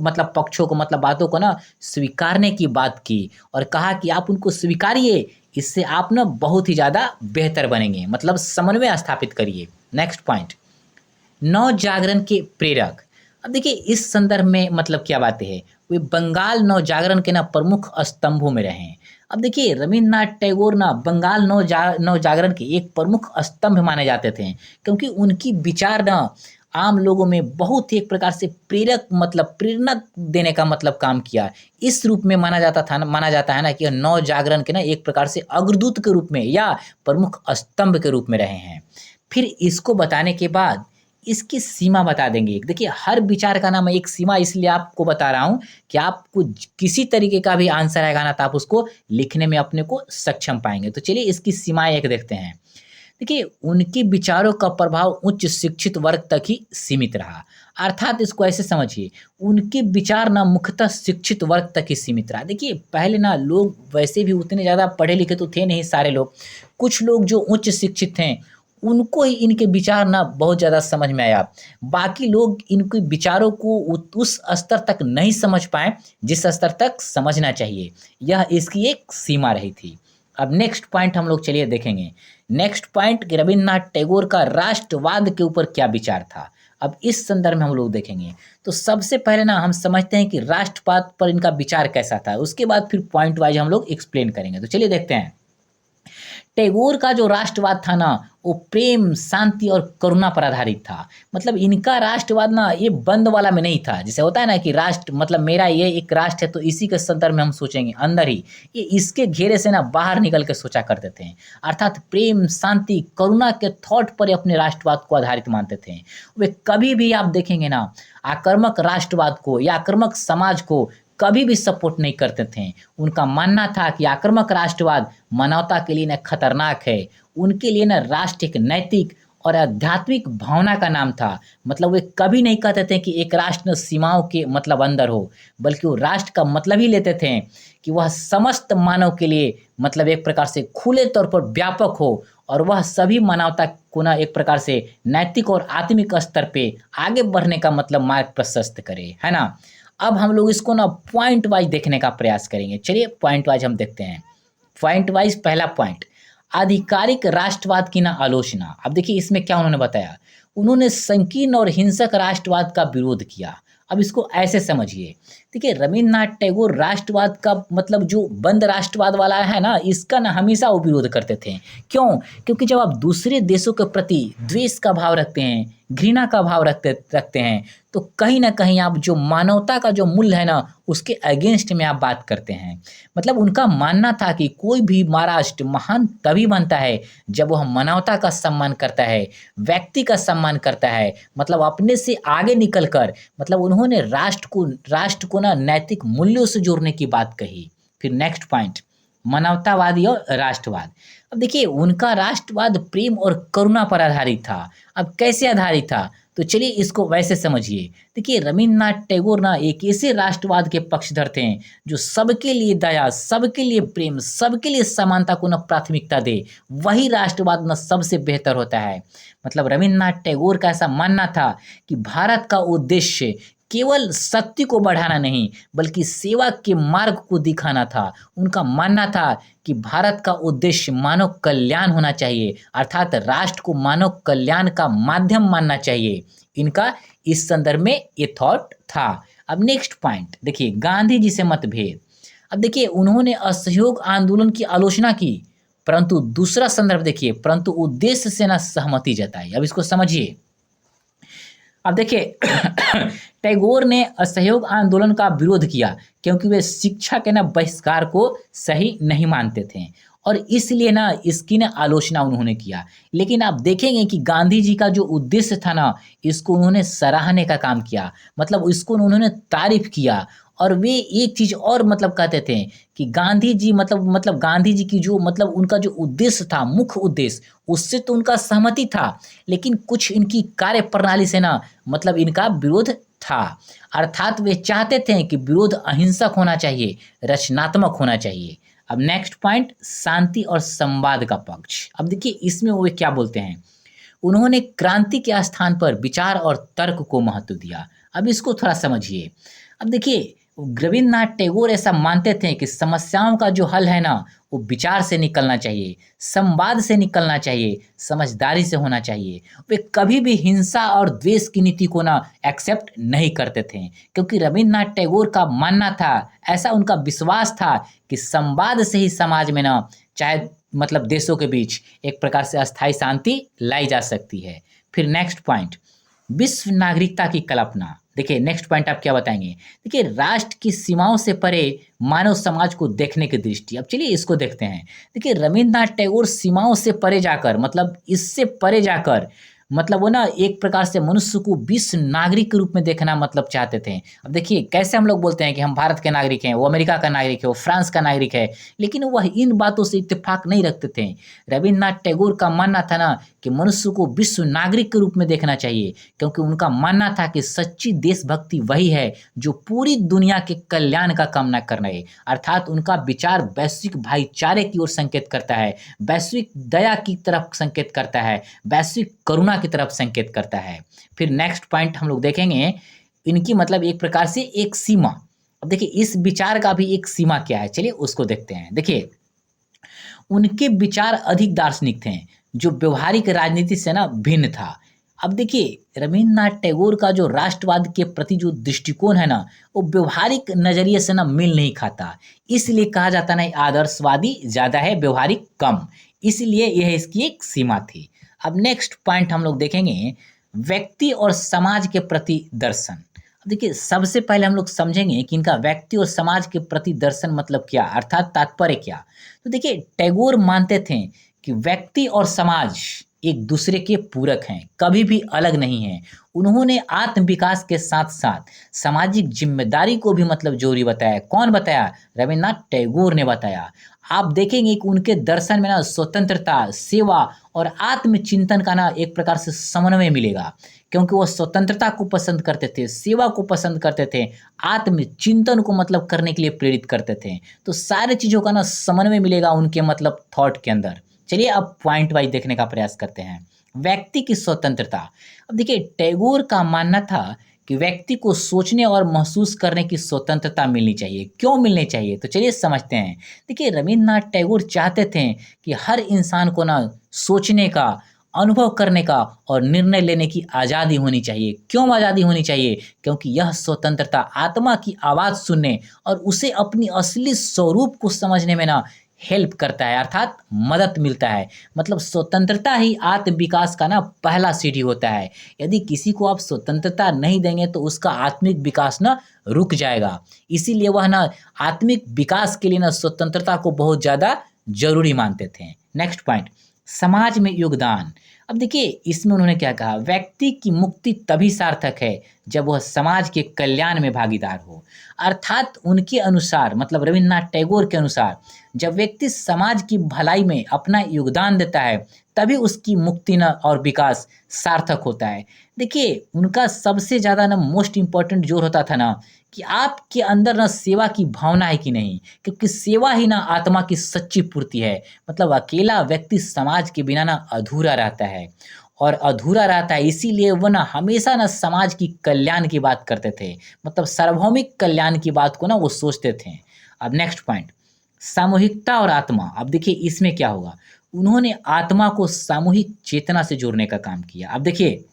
को मतलब बातों को ना स्वीकारने की बात की और कहा कि आप उनको स्वीकारिए, इससे आप ना बहुत ही ज़्यादा बेहतर बनेंगे। मतलब समन्वय स्थापित करिए। नेक्स्ट पॉइंट, नवजागरण के प्रेरक। अब देखिए इस संदर्भ में मतलब क्या बातें हैं, वे बंगाल नवजागरण के ना प्रमुख स्तंभों में रहे हैं। अब देखिए रवींद्रनाथ टैगोर ना बंगाल नवजागरण के एक प्रमुख स्तंभ माने जाते थे, क्योंकि उनकी विचार ना आम लोगों में बहुत ही एक प्रकार से प्रेरक मतलब प्रेरणा देने का मतलब काम किया। इस रूप में माना जाता है ना कि नवजागरण के ना एक प्रकार से अग्रदूत के रूप में या प्रमुख स्तंभ के रूप में रहे हैं। फिर इसको बताने के बाद इसकी सीमा बता देंगे। देखिए हर विचार का ना मैं एक सीमा इसलिए आपको बता रहा हूँ कि आपको किसी तरीके का भी आंसर आएगा ना तो आप उसको लिखने में अपने को सक्षम पाएंगे। तो चलिए इसकी सीमाएं एक देखते हैं। देखिए उनके विचारों का प्रभाव उच्च शिक्षित वर्ग तक ही सीमित रहा। अर्थात इसको ऐसे समझिए, उनके विचार ना मुख्यतः शिक्षित वर्ग तक ही सीमित रहा। देखिए पहले ना लोग वैसे भी उतने ज़्यादा पढ़े लिखे तो थे नहीं सारे लोग। कुछ लोग जो उच्च शिक्षित हैं उनको ही इनके विचार ना बहुत ज़्यादा समझ में आया। बाकी लोग इनके विचारों को उस स्तर तक नहीं समझ पाए जिस स्तर तक समझना चाहिए। यह इसकी एक सीमा रही थी। अब नेक्स्ट पॉइंट हम लोग चलिए देखेंगे। नेक्स्ट पॉइंट कि रवींद्रनाथ टैगोर का राष्ट्रवाद के ऊपर क्या विचार था। अब इस संदर्भ में हम लोग देखेंगे तो सबसे पहले ना हम समझते हैं कि राष्ट्रवाद पर इनका विचार कैसा था, उसके बाद फिर पॉइंट वाइज हम लोग एक्सप्लेन करेंगे। तो चलिए देखते हैं। टैगोर का जो राष्ट्रवाद था ना वो प्रेम, शांति और करुणा पर आधारित था। मतलब इनका राष्ट्रवाद ना ये बंद वाला में नहीं था। जैसे होता है ना कि राष्ट्र मतलब मेरा ये एक राष्ट्र है तो इसी के संदर्भ में हम सोचेंगे अंदर ही, ये इसके घेरे से ना बाहर निकल के सोचा करते थे। अर्थात प्रेम, शांति, करुणा के थॉट पर ये अपने राष्ट्रवाद को आधारित मानते थे। वे कभी भी आप देखेंगे ना आक्रामक राष्ट्रवाद को या आक्रामक समाज को कभी भी सपोर्ट नहीं करते थे। उनका मानना था कि आक्रामक राष्ट्रवाद मानवता के लिए ना खतरनाक है। उनके लिए ना राष्ट्र एक नैतिक और आध्यात्मिक भावना का नाम था। मतलब वे कभी नहीं कहते थे कि एक राष्ट्र सीमाओं के मतलब अंदर हो, बल्कि वो राष्ट्र का मतलब ही लेते थे कि वह समस्त मानव के लिए मतलब एक प्रकार से खुले तौर पर व्यापक हो और वह सभी मानवता को ना एक प्रकार से नैतिक और आत्मिक स्तर पे आगे बढ़ने का मतलब मार्ग प्रशस्त करे, है ना। अब हम लोग इसको ना पॉइंट वाइज देखने का प्रयास करेंगे। चलिए पॉइंट वाइज हम देखते हैं। पॉइंट वाइज पहला पॉइंट, आधिकारिक राष्ट्रवाद की ना आलोचना। अब देखिए इसमें क्या उन्होंने बताया, उन्होंने संकीर्ण और हिंसक राष्ट्रवाद का विरोध किया। अब इसको ऐसे समझिए, देखिए रवींद्रनाथ टैगोर राष्ट्रवाद का मतलब जो बंद राष्ट्रवाद वाला है ना, इसका ना हमेशा वो विरोध करते थे। क्यों? क्योंकि जब आप दूसरे देशों के प्रति द्वेष का भाव रखते हैं, घृणा का भाव रखते हैं, तो कहीं न कहीं आप जो मानवता का जो मूल्य है ना, उसके अगेंस्ट में आप बात करते हैं। मतलब उनका मानना था कि कोई भी महाराष्ट्र महान तभी बनता है जब वह मानवता का सम्मान करता है, व्यक्ति का सम्मान करता है, मतलब अपने से आगे निकल कर, मतलब उन्होंने राष्ट्र को ना नैतिक मूल्यों से जोड़ने की बात कही। फिर नेक्स्ट पॉइंट, मानवतावादी और राष्ट्रवाद। अब देखिए उनका राष्ट्रवाद प्रेम और करुणा पर आधारित था। अब कैसे आधारित था? तो चलिए इसको वैसे समझिए। देखिए रवींद्रनाथ टैगोर ना एक ऐसे राष्ट्रवाद के पक्षधर थे जो सबके लिए दया, सबके लिए प्रेम, सबके लिए समानता को ना प्राथमिकता दे। वही राष्ट्रवाद ना सबसे बेहतर होता है। मतलब रवींद्रनाथ टैगोर का ऐसा मानना था कि भारत का उद्देश्य केवल शक्ति को बढ़ाना नहीं, बल्कि सेवा के मार्ग को दिखाना था। उनका मानना था कि भारत का उद्देश्य मानव कल्याण होना चाहिए, अर्थात राष्ट्र को मानव कल्याण का माध्यम मानना चाहिए। इनका इस संदर्भ में ये थॉट था। अब नेक्स्ट पॉइंट देखिए, गांधी जी से मतभेद। अब देखिए उन्होंने असहयोग आंदोलन की आलोचना की, परंतु दूसरा संदर्भ देखिए, परंतु उद्देश्य से ना सहमति जताई। अब इसको समझिए। अब देखिए टैगोर ने असहयोग आंदोलन का विरोध किया क्योंकि वे शिक्षा के ना बहिष्कार को सही नहीं मानते थे, और इसलिए ना इसकी ना आलोचना उन्होंने किया। लेकिन आप देखेंगे कि गांधी जी का जो उद्देश्य था ना, इसको उन्होंने सराहने का काम किया, मतलब इसको उन्होंने तारीफ किया। और वे एक चीज़ और मतलब कहते थे कि गांधी जी मतलब गांधी जी की जो मतलब उनका जो उद्देश्य था, मुख्य उद्देश्य, उससे तो उनका सहमति था, लेकिन कुछ इनकी कार्यप्रणाली से ना मतलब इनका विरोध था। अर्थात वे चाहते थे कि विरोध अहिंसक होना चाहिए, रचनात्मक होना चाहिए। अब नेक्स्ट पॉइंट, शांति और संवाद का पक्ष। अब देखिए इसमें वो क्या बोलते हैं, उन्होंने क्रांति के स्थान पर विचार और तर्क को महत्व दिया। अब इसको थोड़ा समझिए। अब देखिए रवींद्रनाथ टैगोर ऐसा मानते थे कि समस्याओं का जो हल है ना, वो विचार से निकलना चाहिए, संवाद से निकलना चाहिए, समझदारी से होना चाहिए। वे कभी भी हिंसा और द्वेष की नीति को ना एक्सेप्ट नहीं करते थे, क्योंकि रवींद्रनाथ टैगोर का मानना था, ऐसा उनका विश्वास था कि संवाद से ही समाज में ना, चाहे मतलब देशों के बीच एक प्रकार से अस्थायी शांति लाई जा सकती है। फिर नेक्स्ट पॉइंट, विश्व नागरिकता की कल्पना। देखिए नेक्स्ट पॉइंट आप क्या बताएंगे? देखिए राष्ट्र की सीमाओं से परे मानव समाज को देखने की दृष्टि। अब चलिए इसको देखते हैं। देखिए रवींद्रनाथ टैगोर सीमाओं से परे जाकर, मतलब इससे परे जाकर, मतलब वो ना एक प्रकार से मनुष्य को विश्व नागरिक के रूप में देखना मतलब चाहते थे। अब देखिए कैसे हम लोग बोलते हैं कि हम भारत के नागरिक हैं, वो अमेरिका का नागरिक है, वो फ्रांस का नागरिक है, लेकिन वह इन बातों से इत्तेफाक नहीं रखते थे। रवींद्रनाथ टैगोर का मानना था ना कि मनुष्य को विश्व नागरिक के रूप में देखना चाहिए, क्योंकि उनका मानना था कि सच्ची देशभक्ति वही है जो पूरी दुनिया के कल्याण का कामना कर रहे। अर्थात उनका विचार वैश्विक भाईचारे की ओर संकेत करता है, वैश्विक दया की तरफ संकेत करता है, वैश्विक करुणा की तरफ संकेत करता है। फिर नेक्स्ट पॉइंट हम लोग देखेंगे, इनकी मतलब एक प्रकार से एक सीमा। अब देखिए इस विचार का भी एक सीमा क्या है, चलिए उसको देखते हैं। देखिए उनके विचार अधिक दार्शनिक थे, जो व्यवहारिक राजनीति से ना भिन्न था। अब देखिए रवींद्रनाथ टैगोर का जो राष्ट्रवाद के प्रति जो दृष्टिकोण है ना, वो व्यवहारिक नजरिए से ना मेल नहीं खाता। इसलिए कहा जाता ना आदर्शवादी ज़्यादा है, व्यवहारिक कम। इसलिए यह इसकी एक सीमा थी। अब नेक्स्ट पॉइंट हम लोग देखेंगे, व्यक्ति और समाज के प्रति दर्शन। अब देखिए सबसे पहले हम लोग समझेंगे कि इनका व्यक्ति और समाज के प्रति दर्शन मतलब क्या, अर्थात तात्पर्य क्या। तो देखिए टैगोर मानते थे कि व्यक्ति और समाज एक दूसरे के पूरक हैं, कभी भी अलग नहीं हैं। उन्होंने आत्म विकास के साथ साथ सामाजिक जिम्मेदारी को भी मतलब जरूरी बताया। कौन बताया? रवींद्रनाथ टैगोर ने बताया। आप देखेंगे कि उनके दर्शन में ना स्वतंत्रता, सेवा और आत्मचिंतन का ना एक प्रकार से समन्वय मिलेगा, क्योंकि वो स्वतंत्रता को पसंद करते थे, सेवा को पसंद करते थे, आत्मचिंतन को मतलब करने के लिए प्रेरित करते थे। तो सारे चीज़ों का ना समन्वय मिलेगा उनके मतलब थॉट के अंदर। चलिए अब पॉइंट वाइज देखने का प्रयास करते हैं। व्यक्ति की स्वतंत्रता। अब देखिए टैगोर का मानना था कि व्यक्ति को सोचने और महसूस करने की स्वतंत्रता मिलनी चाहिए। क्यों मिलनी चाहिए? तो चलिए समझते हैं। देखिए रवींद्रनाथ टैगोर चाहते थे कि हर इंसान को ना सोचने का अनुभव करने का और निर्णय लेने की आज़ादी होनी चाहिए। क्यों आज़ादी होनी चाहिए? क्योंकि यह स्वतंत्रता आत्मा की आवाज़ सुनने और उसे अपनी असली स्वरूप को समझने में ना हेल्प करता है, अर्थात मदद मिलता है। मतलब स्वतंत्रता ही आत्म विकास का ना पहला सीढ़ी होता है। यदि किसी को आप स्वतंत्रता नहीं देंगे तो उसका आत्मिक विकास ना रुक जाएगा। इसीलिए वह ना आत्मिक विकास के लिए ना स्वतंत्रता को बहुत ज़्यादा ज़रूरी मानते थे। नेक्स्ट पॉइंट, समाज में योगदान। अब देखिए इसमें उन्होंने क्या कहा, व्यक्ति की मुक्ति तभी सार्थक है जब वह समाज के कल्याण में भागीदार हो। अर्थात उनके अनुसार, मतलब रविन्द्रनाथ टैगोर के अनुसार, जब व्यक्ति समाज की भलाई में अपना योगदान देता है तभी उसकी मुक्ति न और विकास सार्थक होता है। देखिए उनका सबसे ज़्यादा ना मोस्ट इम्पोर्टेंट जोर होता था ना कि आपके अंदर ना सेवा की भावना है कि नहीं, क्योंकि सेवा ही ना आत्मा की सच्ची पूर्ति है। मतलब अकेला व्यक्ति समाज के बिना ना अधूरा रहता है, और अधूरा रहता है इसीलिए वो ना हमेशा ना समाज की कल्याण की बात करते थे। मतलब सार्वभौमिक कल्याण की बात को ना वो सोचते थे। अब नेक्स्ट पॉइंट, सामूहिकता और आत्मा। अब देखिए इसमें क्या होगा, उन्होंने आत्मा को सामूहिक चेतना से जोड़ने का काम किया। अब देखिए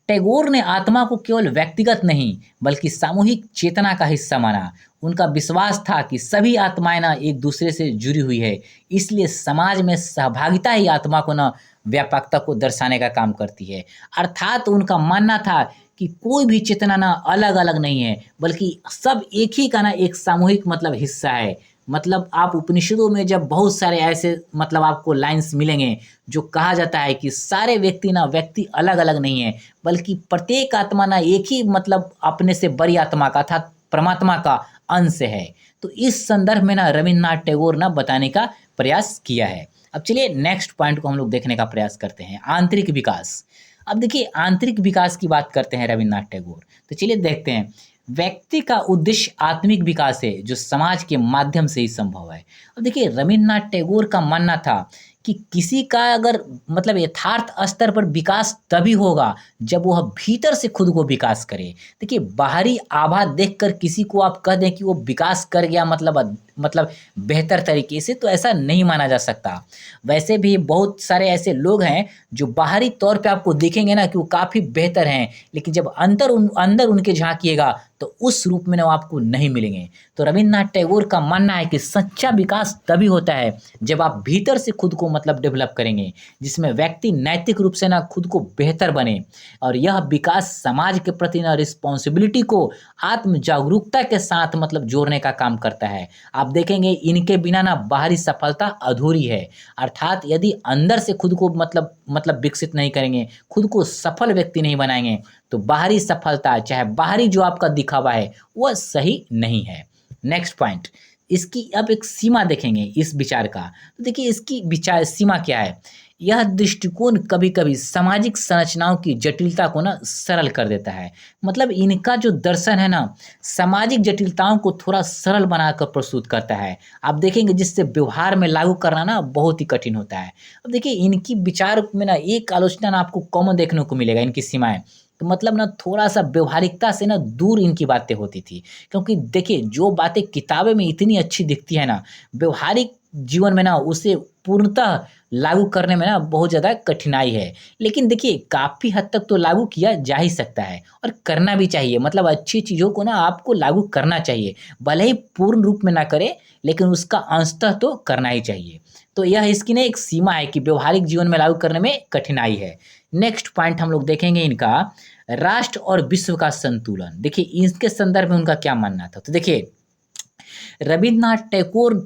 टैगोर ने आत्मा को केवल व्यक्तिगत नहीं बल्कि सामूहिक चेतना का हिस्सा माना। उनका विश्वास था कि सभी आत्माएं ना एक दूसरे से जुड़ी हुई है, इसलिए समाज में सहभागिता ही आत्मा को ना व्यापकता को दर्शाने का काम करती है। अर्थात उनका मानना था कि कोई भी चेतना ना अलग अलग नहीं है बल्कि सब एक ही का ना एक सामूहिक मतलब हिस्सा है। मतलब आप उपनिषदों में जब बहुत सारे ऐसे मतलब आपको लाइन्स मिलेंगे जो कहा जाता है कि सारे व्यक्ति ना व्यक्ति अलग अलग नहीं है बल्कि प्रत्येक आत्मा ना एक ही मतलब अपने से बड़ी आत्मा का था परमात्मा का अंश है। तो इस संदर्भ में ना रविन्द्रनाथ टैगोर ना बताने का प्रयास किया है। अब चलिए नेक्स्ट पॉइंट को हम लोग देखने का प्रयास करते हैं, आंतरिक विकास। अब देखिए आंतरिक विकास की बात करते हैं रविन्द्रनाथ टैगोर, तो चलिए देखते हैं। व्यक्ति का उद्देश्य आत्मिक विकास है जो समाज के माध्यम से ही संभव है। अब देखिए रविन्द्रनाथ टैगोर का मानना था कि किसी का अगर मतलब यथार्थ स्तर पर विकास तभी होगा जब वह भीतर से खुद को विकास करे। देखिए बाहरी आभा देखकर किसी को आप कह दें कि वो विकास कर गया मतलब बेहतर तरीके से, तो ऐसा नहीं माना जा सकता। वैसे भी बहुत सारे ऐसे लोग हैं जो बाहरी तौर पे आपको दिखेंगे ना कि वो काफ़ी बेहतर हैं, लेकिन जब अंदर उनके झाँकिएगा तो उस रूप में ना वो आपको नहीं मिलेंगे। तो रविन्द्रनाथ टैगोर का मानना है कि सच्चा विकास तभी होता है जब आप भीतर से खुद को मतलब डेवलप करेंगे, जिसमें व्यक्ति नैतिक रूप से ना खुद को बेहतर बने, और यह विकास समाज के प्रति ना रिस्पॉन्सिबिलिटी को आत्म जागरूकता के साथ मतलब जोड़ने का काम करता है। आप देखेंगे इनके बिना ना बाहरी सफलता अधूरी है। अर्थात यदि अंदर से खुद को मतलब विकसित नहीं करेंगे, खुद को सफल व्यक्ति नहीं बनाएंगे, तो बाहरी सफलता चाहे बाहरी जो आपका दिखावा है वह सही नहीं है। नेक्स्ट पॉइंट, इसकी अब एक सीमा देखेंगे इस विचार का। तो देखिए इसकी विचार सीमा क्या है, यह दृष्टिकोण कभी कभी सामाजिक संरचनाओं की जटिलता को ना सरल कर देता है। मतलब इनका जो दर्शन है ना सामाजिक जटिलताओं को थोड़ा सरल बनाकर प्रस्तुत करता है। आप देखेंगे जिससे व्यवहार में लागू करना ना बहुत ही कठिन होता है। अब देखिए इनकी विचार में ना एक आलोचना ना आपको कॉमन देखने को मिलेगा, इनकी सीमाएं तो मतलब ना थोड़ा-सा व्यावहारिकता से ना दूर इनकी बातें होती थी। क्योंकि देखिए जो बातें किताबें में इतनी अच्छी दिखती है ना, व्यावहारिक जीवन में ना उसे पूर्णतः लागू करने में ना बहुत ज़्यादा कठिनाई है। लेकिन देखिए काफ़ी हद तक तो लागू किया जा ही सकता है और करना भी चाहिए। मतलब अच्छी चीज़ों को ना आपको लागू करना चाहिए। भले ही पूर्ण रूप में ना करें, लेकिन उसका अंशतः तो करना ही चाहिए। तो यह इसकी ना एक सीमा है कि व्यावहारिक जीवन में लागू करने में कठिनाई है। नेक्स्ट पॉइंट हम लोग देखेंगे इनका, राष्ट्र और विश्व का संतुलन। देखिए इसके संदर्भ में उनका क्या मानना था। तो देखिए रविन्द्रनाथ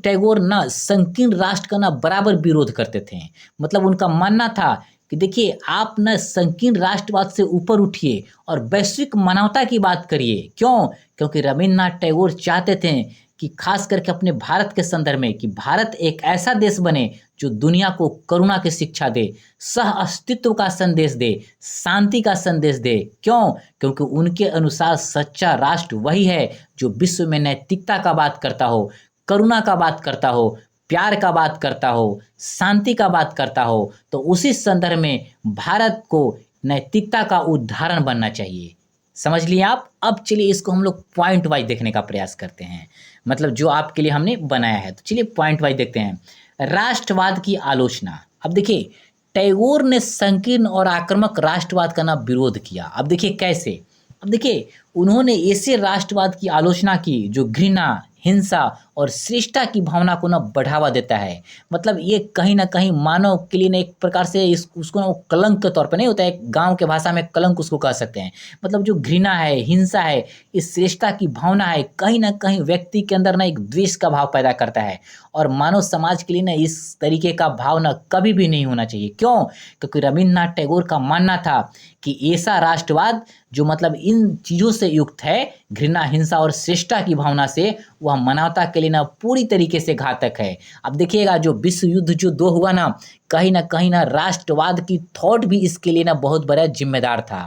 टैगोर ना संकीर्ण राष्ट्र का ना बराबर विरोध करते थे। मतलब उनका मानना था कि देखिए आप ना संकीर्ण राष्ट्रवाद से ऊपर उठिए और वैश्विक मानवता की बात करिए। क्यों? क्योंकि रविन्द्रनाथ टैगोर चाहते थे कि खास करके अपने भारत के संदर्भ में कि भारत एक ऐसा देश बने जो दुनिया को करुणा की शिक्षा दे, सह अस्तित्व का संदेश दे, शांति का संदेश दे। क्यों? क्योंकि उनके अनुसार सच्चा राष्ट्र वही है जो विश्व में नैतिकता का बात करता हो, करुणा का बात करता हो, प्यार का बात करता हो, शांति का बात करता हो। तो उसी संदर्भ में भारत को नैतिकता का उदाहरण बनना चाहिए। समझ लिए आप? अब चलिए इसको हम लोग पॉइंट वाइज देखने का प्रयास करते हैं। मतलब जो आपके लिए हमने बनाया है, तो चलिए पॉइंट वाइज देखते हैं। राष्ट्रवाद की आलोचना। अब देखिए टैगोर ने संकीर्ण और आक्रामक राष्ट्रवाद का ना विरोध किया। अब देखिए कैसे, अब देखिए उन्होंने ऐसे राष्ट्रवाद की आलोचना की जो घृणा, हिंसा और श्रेष्ठता की भावना को ना बढ़ावा देता है। मतलब ये कहीं न कहीं मानव के लिए ना एक प्रकार से इस उसको ना वो कलंक के तौर पे नहीं होता है, गाँव के भाषा में कलंक उसको कह सकते हैं। मतलब जो घृणा है, हिंसा है, इस श्रेष्ठता की भावना है, कहीं न कहीं व्यक्ति के अंदर ना एक द्वेष का भाव पैदा करता है और मानव समाज के लिए ना इस तरीके का भाव ना कभी भी नहीं होना चाहिए। क्यों? क्योंकि रवींद्रनाथ टैगोर का मानना था कि ऐसा राष्ट्रवाद जो मतलब इन चीज़ों से युक्त है, घृणा, हिंसा और श्रेष्ठता की भावना से, वह मानवता के लिए ना पूरी तरीके से घातक है। अब देखिएगा जो विश्व युद्ध जो 2 हुआ ना, कहीं न राष्ट्रवाद की थॉट भी इसके लिए ना बहुत बड़ा ज़िम्मेदार था।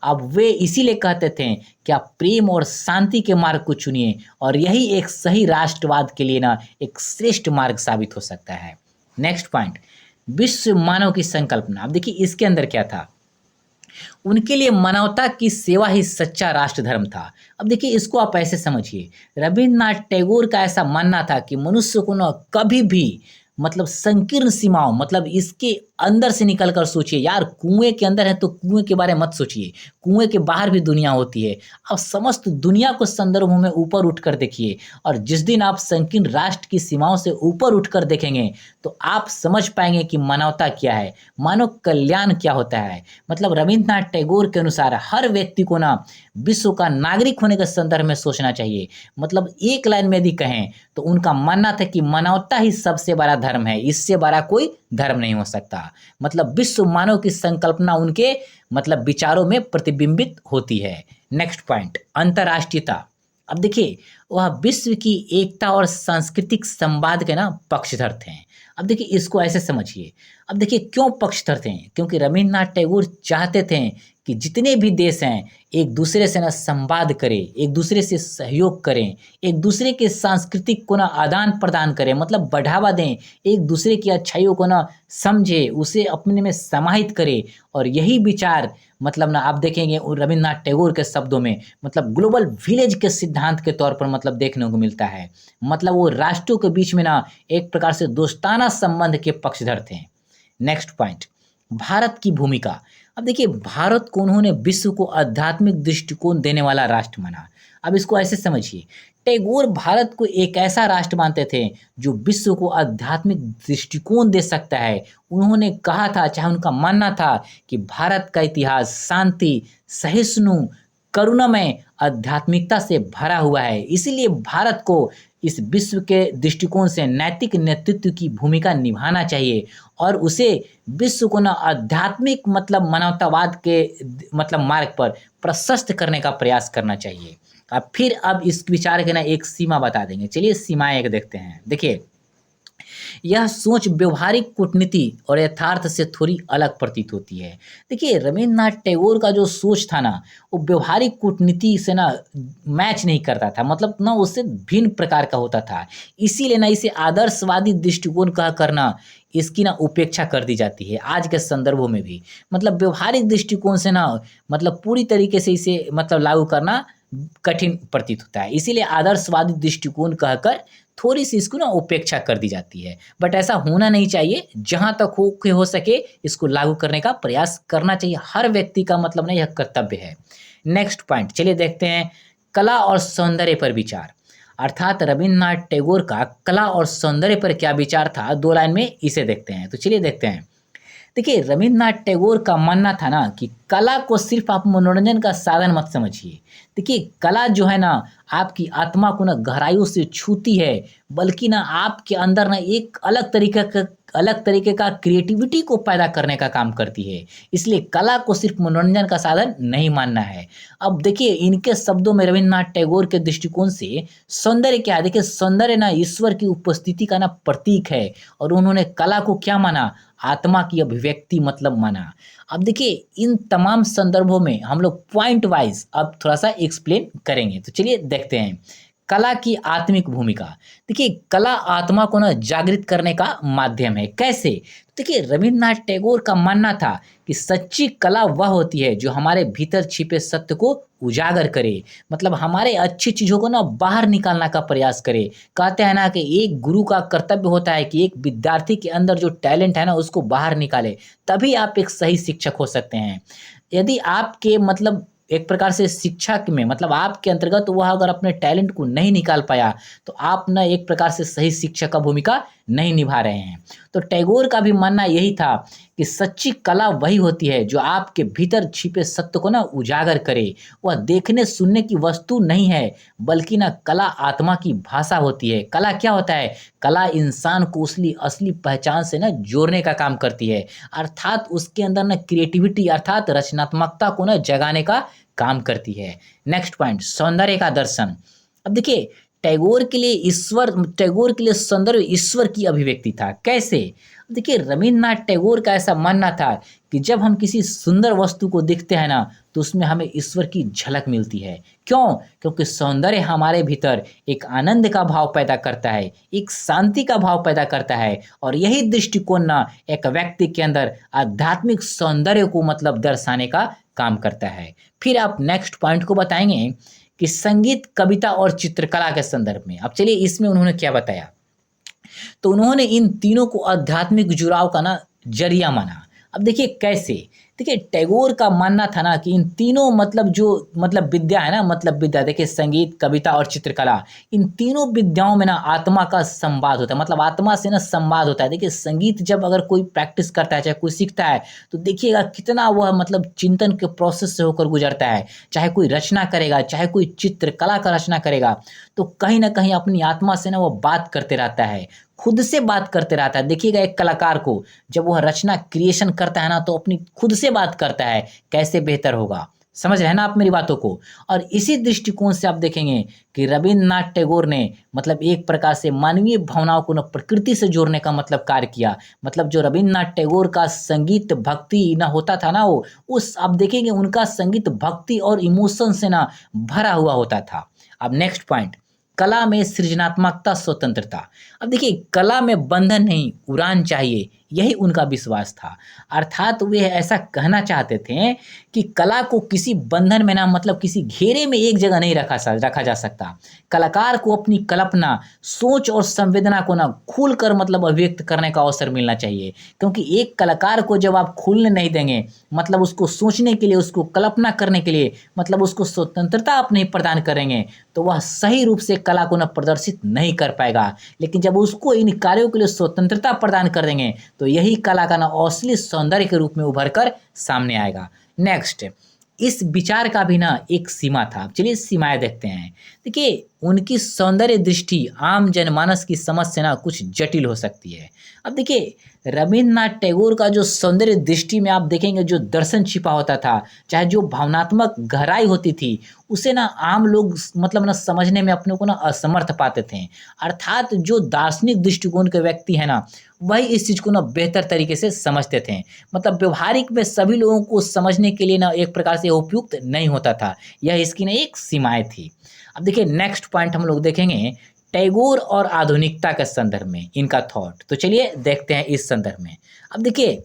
अब वे इसीलिए कहते थे कि आप प्रेम और शांति के मार्ग को चुनिए और यही एक सही राष्ट्रवाद के लिए ना एक श्रेष्ठ मार्ग साबित हो सकता है। नेक्स्ट पॉइंट, विश्व मानव की संकल्पना। अब देखिए इसके अंदर क्या था, उनके लिए मानवता की सेवा ही सच्चा राष्ट्र धर्म था। अब देखिए इसको आप ऐसे समझिए, रवींद्रनाथ टैगोर का ऐसा मानना था कि मनुष्य को ना कभी भी मतलब संकीर्ण सीमाओं, मतलब इसके अंदर से निकल कर सोचिए यार, कुएं के अंदर है तो कुएं के बारे में मत सोचिए, कुएं के बाहर भी दुनिया होती है। आप समस्त दुनिया को संदर्भों में ऊपर उठकर देखिए और जिस दिन आप संकीर्ण राष्ट्र की सीमाओं से ऊपर उठकर देखेंगे तो आप समझ पाएंगे कि मानवता क्या है, मानव कल्याण क्या होता है। मतलब रवींद्रनाथ टैगोर के अनुसार हर व्यक्ति को ना विश्व का नागरिक होने के संदर्भ में सोचना चाहिए। मतलब एक लाइन में यदि कहें तो उनका मानना था कि मानवता ही सबसे बड़ा धर्म है, इससे बड़ा कोई धर्म नहीं हो सकता। मतलब विश्व मानव की संकल्पना उनके मतलब विचारों में प्रतिबिंबित होती है। नेक्स्ट पॉइंट, अंतर्राष्ट्रीयता। अब देखिए वह विश्व की एकता और सांस्कृतिक संवाद के ना पक्षधर थे। अब देखिए इसको ऐसे समझिए, अब देखिए क्यों पक्षधर थे, क्योंकि रवींद्रनाथ टैगोर चाहते थे कि जितने भी देश हैं एक दूसरे से ना संवाद करें, एक दूसरे से सहयोग करें, एक दूसरे के सांस्कृतिक को ना आदान प्रदान करें, मतलब बढ़ावा दें, एक दूसरे की अच्छाइयों को ना समझे, उसे अपने में समाहित करे। और यही विचार मतलब ना आप देखेंगे रवींद्रनाथ टैगोर के शब्दों में मतलब ग्लोबल विलेज के सिद्धांत के तौर पर मतलब देखने को मिलता है। मतलब वो राष्ट्रों के बीच में ना एक प्रकार से दोस्ताना संबंध के पक्षधर थे। नेक्स्ट पॉइंट, भारत की भूमिका। अब देखिए भारत को उन्होंने विश्व को आध्यात्मिक दृष्टिकोण देने वाला राष्ट्र माना। अब इसको ऐसे समझिए, टैगोर भारत को एक ऐसा राष्ट्र मानते थे जो विश्व को आध्यात्मिक दृष्टिकोण दे सकता है। उन्होंने कहा था, चाहे उनका मानना था कि भारत का इतिहास शांति, सहिष्णु, करुणामय, आध्यात्मिकता से भरा हुआ है। इसीलिए भारत को इस विश्व के दृष्टिकोण से नैतिक नेतृत्व की भूमिका निभाना चाहिए और उसे विश्व को ना आध्यात्मिक मतलब मानवतावाद के मतलब मार्ग पर प्रशस्त करने का प्रयास करना चाहिए। अब इस विचार के ना एक सीमा बता देंगे। चलिए सीमाएं एक देखते हैं। देखिए यह सोच व्यवहारिक कूटनीति और यथार्थ से थोड़ी अलग प्रतीत होती है। देखिए रवींद्रनाथ टैगोर का जो सोच था ना, वो व्यवहारिक कूटनीति से ना मैच नहीं करता था, मतलब ना उससे भिन्न प्रकार का होता था। इसीलिए ना इसे आदर्शवादी दृष्टिकोण कह करना इसकी ना उपेक्षा कर दी जाती है आज के संदर्भों में भी। मतलब व्यवहारिक दृष्टिकोण से ना मतलब पूरी तरीके से इसे मतलब लागू करना कठिन प्रतीत होता है। इसीलिए आदर्शवादी दृष्टिकोण कहकर थोड़ी सी इसको ना उपेक्षा कर दी जाती है। बट ऐसा होना नहीं चाहिए, जहाँ तक हो सके इसको लागू करने का प्रयास करना चाहिए। हर व्यक्ति का मतलब ना यह कर्तव्य है। नेक्स्ट पॉइंट चलिए देखते हैं, कला और सौंदर्य पर विचार। अर्थात रवींद्रनाथ टैगोर का कला और सौंदर्य पर क्या विचार था, 2 लाइन में इसे देखते हैं। तो चलिए देखते हैं। देखिए रवींद्रनाथ टैगोर का मानना था ना कि कला को सिर्फ आप मनोरंजन का साधन मत समझिए। देखिए कला जो है ना आपकी आत्मा को ना गहराइयों से छूती है, बल्कि ना आपके अंदर ना एक अलग तरीके का क्रिएटिविटी को पैदा करने का काम करती है। इसलिए कला को सिर्फ मनोरंजन का साधन नहीं मानना है। अब देखिए इनके शब्दों में रवींद्रनाथ टैगोर के दृष्टिकोण से सौंदर्य क्या है, देखिए सौंदर्य ना ईश्वर की उपस्थिति का ना प्रतीक है और उन्होंने कला को क्या माना, आत्मा की अभिव्यक्ति मतलब माना। अब देखिए इन तमाम संदर्भों में हम लोग पॉइंट वाइज अब थोड़ा सा एक्सप्लेन करेंगे। तो चलिए देखते हैं, कला की आत्मिक भूमिका। देखिए, कला आत्मा को ना जागृत करने का माध्यम है। कैसे? देखिए, रविन्द्रनाथ टैगोर का मानना था कि सच्ची कला वह होती है जो हमारे भीतर छिपे सत्य को उजागर करे, मतलब हमारे अच्छी चीज़ों को ना बाहर निकालना का प्रयास करे। कहते हैं ना कि एक गुरु का कर्तव्य होता है कि एक विद्यार्थी के अंदर जो टैलेंट है ना उसको बाहर निकाले, तभी आप एक सही शिक्षक हो सकते हैं। यदि आपके मतलब एक प्रकार से शिक्षा में मतलब आपके अंतर्गत वह अगर अपने टैलेंट को नहीं निकाल पाया, तो आप ना एक प्रकार से सही शिक्षक का भूमिका नहीं निभा रहे हैं। तो टैगोर का भी मानना यही था कि सच्ची कला वही होती है जो आपके भीतर छिपे सत्य को ना उजागर करे। वह देखने सुनने की वस्तु नहीं है, बल्कि ना कला आत्मा की भाषा होती है। कला क्या होता है? कला इंसान को उसकी असली पहचान से ना जोड़ने का काम करती है, अर्थात उसके अंदर ना क्रिएटिविटी अर्थात रचनात्मकता को ना जगाने का काम करती है। नेक्स्ट पॉइंट, सौंदर्य का दर्शन। अब देखिए, टैगोर के लिए सौंदर्य ईश्वर की अभिव्यक्ति था। कैसे? देखिए, रविन्द्रनाथ टैगोर का ऐसा मानना था कि जब हम किसी सुंदर वस्तु को देखते हैं ना, तो उसमें हमें ईश्वर की झलक मिलती है। क्यों? क्योंकि सौंदर्य हमारे भीतर एक आनंद का भाव पैदा करता है, एक शांति का भाव पैदा करता है, और यही दृष्टिकोण ना एक व्यक्ति के अंदर आध्यात्मिक सौंदर्य को मतलब दर्शाने का काम करता है। फिर आप नेक्स्ट पॉइंट को बताएंगे कि संगीत, कविता और चित्रकला के संदर्भ में। अब चलिए, इसमें उन्होंने क्या बताया? तो उन्होंने इन तीनों को आध्यात्मिक जुड़ाव का ना जरिया माना। अब देखिए कैसे? देखिए, टैगोर का मानना था ना कि इन तीनों मतलब जो मतलब विद्या है ना, मतलब विद्या देखिए संगीत, कविता और चित्रकला, इन तीनों विद्याओं में ना आत्मा का संवाद होता है, मतलब आत्मा से ना संवाद होता है। देखिए, संगीत जब अगर कोई प्रैक्टिस करता है, चाहे कोई सीखता है, तो देखिएगा कितना वह मतलब चिंतन के प्रोसेस से होकर गुजरता है। चाहे कोई रचना करेगा, चाहे कोई चित्रकला का रचना करेगा, तो कहीं ना कहीं अपनी आत्मा से ना वो बात करते रहता है, खुद से बात करते रहता है। देखिएगा, एक कलाकार को जब वह रचना क्रिएशन करता है ना, तो अपनी खुद से बात करता है कैसे बेहतर होगा। समझ रहे हैं ना आप मेरी बातों को? और इसी दृष्टिकोण से आप देखेंगे कि रविन्द्रनाथ टैगोर ने मतलब एक प्रकार से मानवीय भावनाओं को न प्रकृति से जोड़ने का मतलब कार्य किया। मतलब जो रविन्द्रनाथ टैगोर का संगीत भक्ति ना होता था ना, वो उस आप देखेंगे उनका संगीत भक्ति और इमोशन से ना भरा हुआ होता था। अब नेक्स्ट पॉइंट, कला में सृजनात्मकता, स्वतंत्रता। अब देखिए, कला में बंधन नहीं, उड़ान चाहिए, यही उनका विश्वास था। अर्थात वे ऐसा कहना चाहते थे कि कला को किसी बंधन में ना मतलब किसी घेरे में एक जगह नहीं रखा जा सकता। कलाकार को अपनी कल्पना, सोच और संवेदना को ना खुल कर मतलब अभिव्यक्त करने का अवसर मिलना चाहिए। क्योंकि एक कलाकार को जब आप खुलने नहीं देंगे, मतलब उसको सोचने के लिए, उसको कल्पना करने के लिए मतलब उसको स्वतंत्रता आप नहीं प्रदान करेंगे, तो वह सही रूप से कला को ना प्रदर्शित नहीं कर पाएगा। लेकिन जब उसको इन कार्यों के लिए स्वतंत्रता प्रदान कर देंगे, तो यही कला का ना असली सौंदर्य के रूप में उभर कर सामने आएगा। नेक्स्ट, इस विचार का भी ना एक सीमा था। चलिए सीमाएं देखते हैं। देखिए, उनकी सौंदर्य दृष्टि आम जनमानस की समझ से ना कुछ जटिल हो सकती है। अब देखिए, रविन्द्रनाथ टैगोर का जो सौंदर्य दृष्टि में आप देखेंगे जो दर्शन छिपा होता था, चाहे जो भावनात्मक गहराई होती थी, उसे ना आम लोग मतलब ना समझने में अपने को ना असमर्थ पाते थे। अर्थात जो दार्शनिक दृष्टिकोण के व्यक्ति है ना, वही इस चीज़ को ना बेहतर तरीके से समझते थे। मतलब व्यवहारिक में सभी लोगों को समझने के लिए ना एक प्रकार से उपयुक्त नहीं होता था। यह इसकी ना एक सीमाएं थी। अब देखिए, नेक्स्ट पॉइंट हम लोग देखेंगे टैगोर और आधुनिकता के संदर्भ में इनका थॉट। तो चलिए देखते हैं इस संदर्भ में। अब देखिए,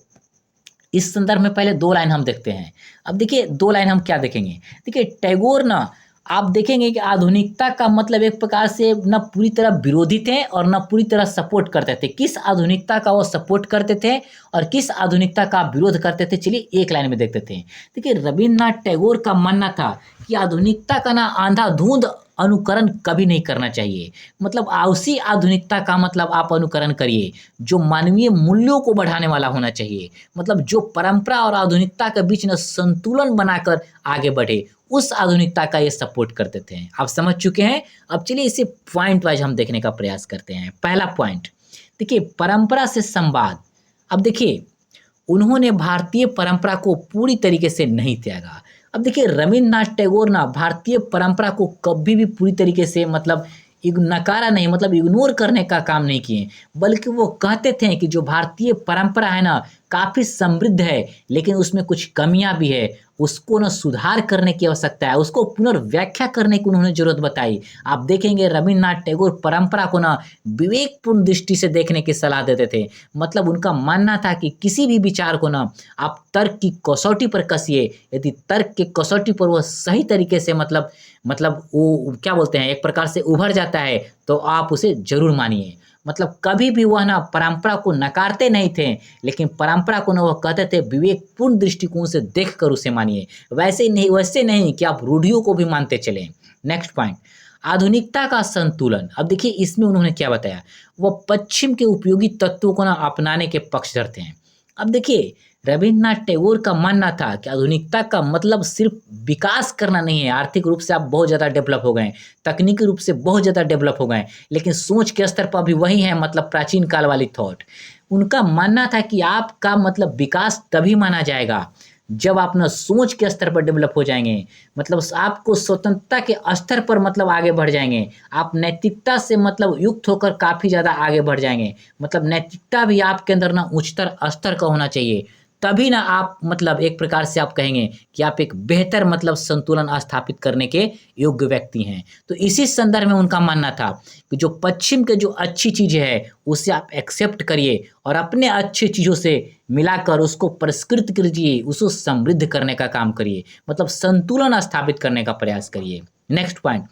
इस संदर्भ में पहले 2 लाइन हम देखते हैं। अब देखिए, 2 लाइन हम क्या देखेंगे? देखिए, टैगोर ना आप देखेंगे कि आधुनिकता का मतलब एक प्रकार से न पूरी तरह विरोधी थे और न पूरी तरह सपोर्ट करते थे। किस आधुनिकता का वो सपोर्ट करते थे और किस आधुनिकता का विरोध करते थे, चलिए एक लाइन में देखते थे। देखिए, रविन्द्रनाथ टैगोर का मानना था कि आधुनिकता का ना अंधाधुंध अनुकरण कभी नहीं करना चाहिए। मतलब उसी आधुनिकता का मतलब आप अनुकरण करिए जो मानवीय मूल्यों को बढ़ाने वाला होना चाहिए। मतलब जो परंपरा और आधुनिकता के बीच में संतुलन बनाकर आगे बढ़े, उस आधुनिकता का ये सपोर्ट करते थे। आप समझ चुके हैं। अब चलिए इसे पॉइंट वाइज हम देखने का प्रयास करते हैं। पहला पॉइंट देखिए, परंपरा से संवाद। अब देखिए, उन्होंने भारतीय परंपरा को पूरी तरीके से नहीं त्यागा। अब देखिए, रविन्द्रनाथ टैगोर ना भारतीय परंपरा को कभी भी पूरी तरीके से मतलब नकारा नहीं, मतलब इग्नोर करने का काम नहीं किए, बल्कि वो कहते थे कि जो भारतीय परंपरा है ना, काफ़ी समृद्ध है, लेकिन उसमें कुछ कमियां भी है, उसको ना सुधार करने की आवश्यकता है, उसको पुनर्व्याख्या करने की उन्होंने जरूरत बताई। आप देखेंगे रविन्द्रनाथ टैगोर परंपरा को ना विवेकपूर्ण दृष्टि से देखने की सलाह देते थे। मतलब उनका मानना था कि किसी भी विचार को ना आप तर्क की कसौटी पर कसिए, यदि तर्क के कसौटी पर वह सही तरीके से मतलब वो क्या बोलते हैं, एक प्रकार से उभर जाता है, तो आप उसे जरूर मानिए। मतलब कभी भी वह ना परंपरा को नकारते नहीं थे, लेकिन परंपरा को ना वह कहते थे विवेकपूर्ण दृष्टिकोण से देखकर उसे मानिए, वैसे नहीं कि आप रूढ़ियों को भी मानते चलें। नेक्स्ट पॉइंट, आधुनिकता का संतुलन। अब देखिए इसमें उन्होंने क्या बताया, वह पश्चिम के उपयोगी तत्वों को ना अपनाने के पक्षधर थे। अब देखिए रविन्द्रनाथ टैगोर का मानना था कि आधुनिकता का मतलब सिर्फ विकास करना नहीं है। आर्थिक रूप से आप बहुत ज़्यादा डेवलप हो गए, तकनीकी रूप से बहुत ज़्यादा डेवलप हो गए, लेकिन सोच के स्तर पर भी वही है, मतलब प्राचीन काल वाली थॉट। उनका मानना था कि आपका मतलब विकास तभी माना जाएगा जब आप ना सोच के स्तर पर डेवलप हो जाएंगे, मतलब आपको स्वतंत्रता के स्तर पर मतलब आगे बढ़ जाएंगे, आप नैतिकता से मतलब युक्त होकर काफ़ी ज़्यादा आगे बढ़ जाएंगे। मतलब नैतिकता भी आपके अंदर ना उच्चतर स्तर का होना चाहिए, तभी ना आप मतलब एक प्रकार से आप कहेंगे कि आप एक बेहतर मतलब संतुलन स्थापित करने के योग्य व्यक्ति हैं। तो इसी संदर्भ में उनका मानना था कि जो पश्चिम के जो अच्छी चीज़ें हैं उसे आप एक्सेप्ट करिए और अपने अच्छी चीज़ों से मिलाकर उसको परिष्कृत कीजिए, उसको समृद्ध करने का काम करिए, मतलब संतुलन स्थापित करने का प्रयास करिए। नेक्स्ट पॉइंट,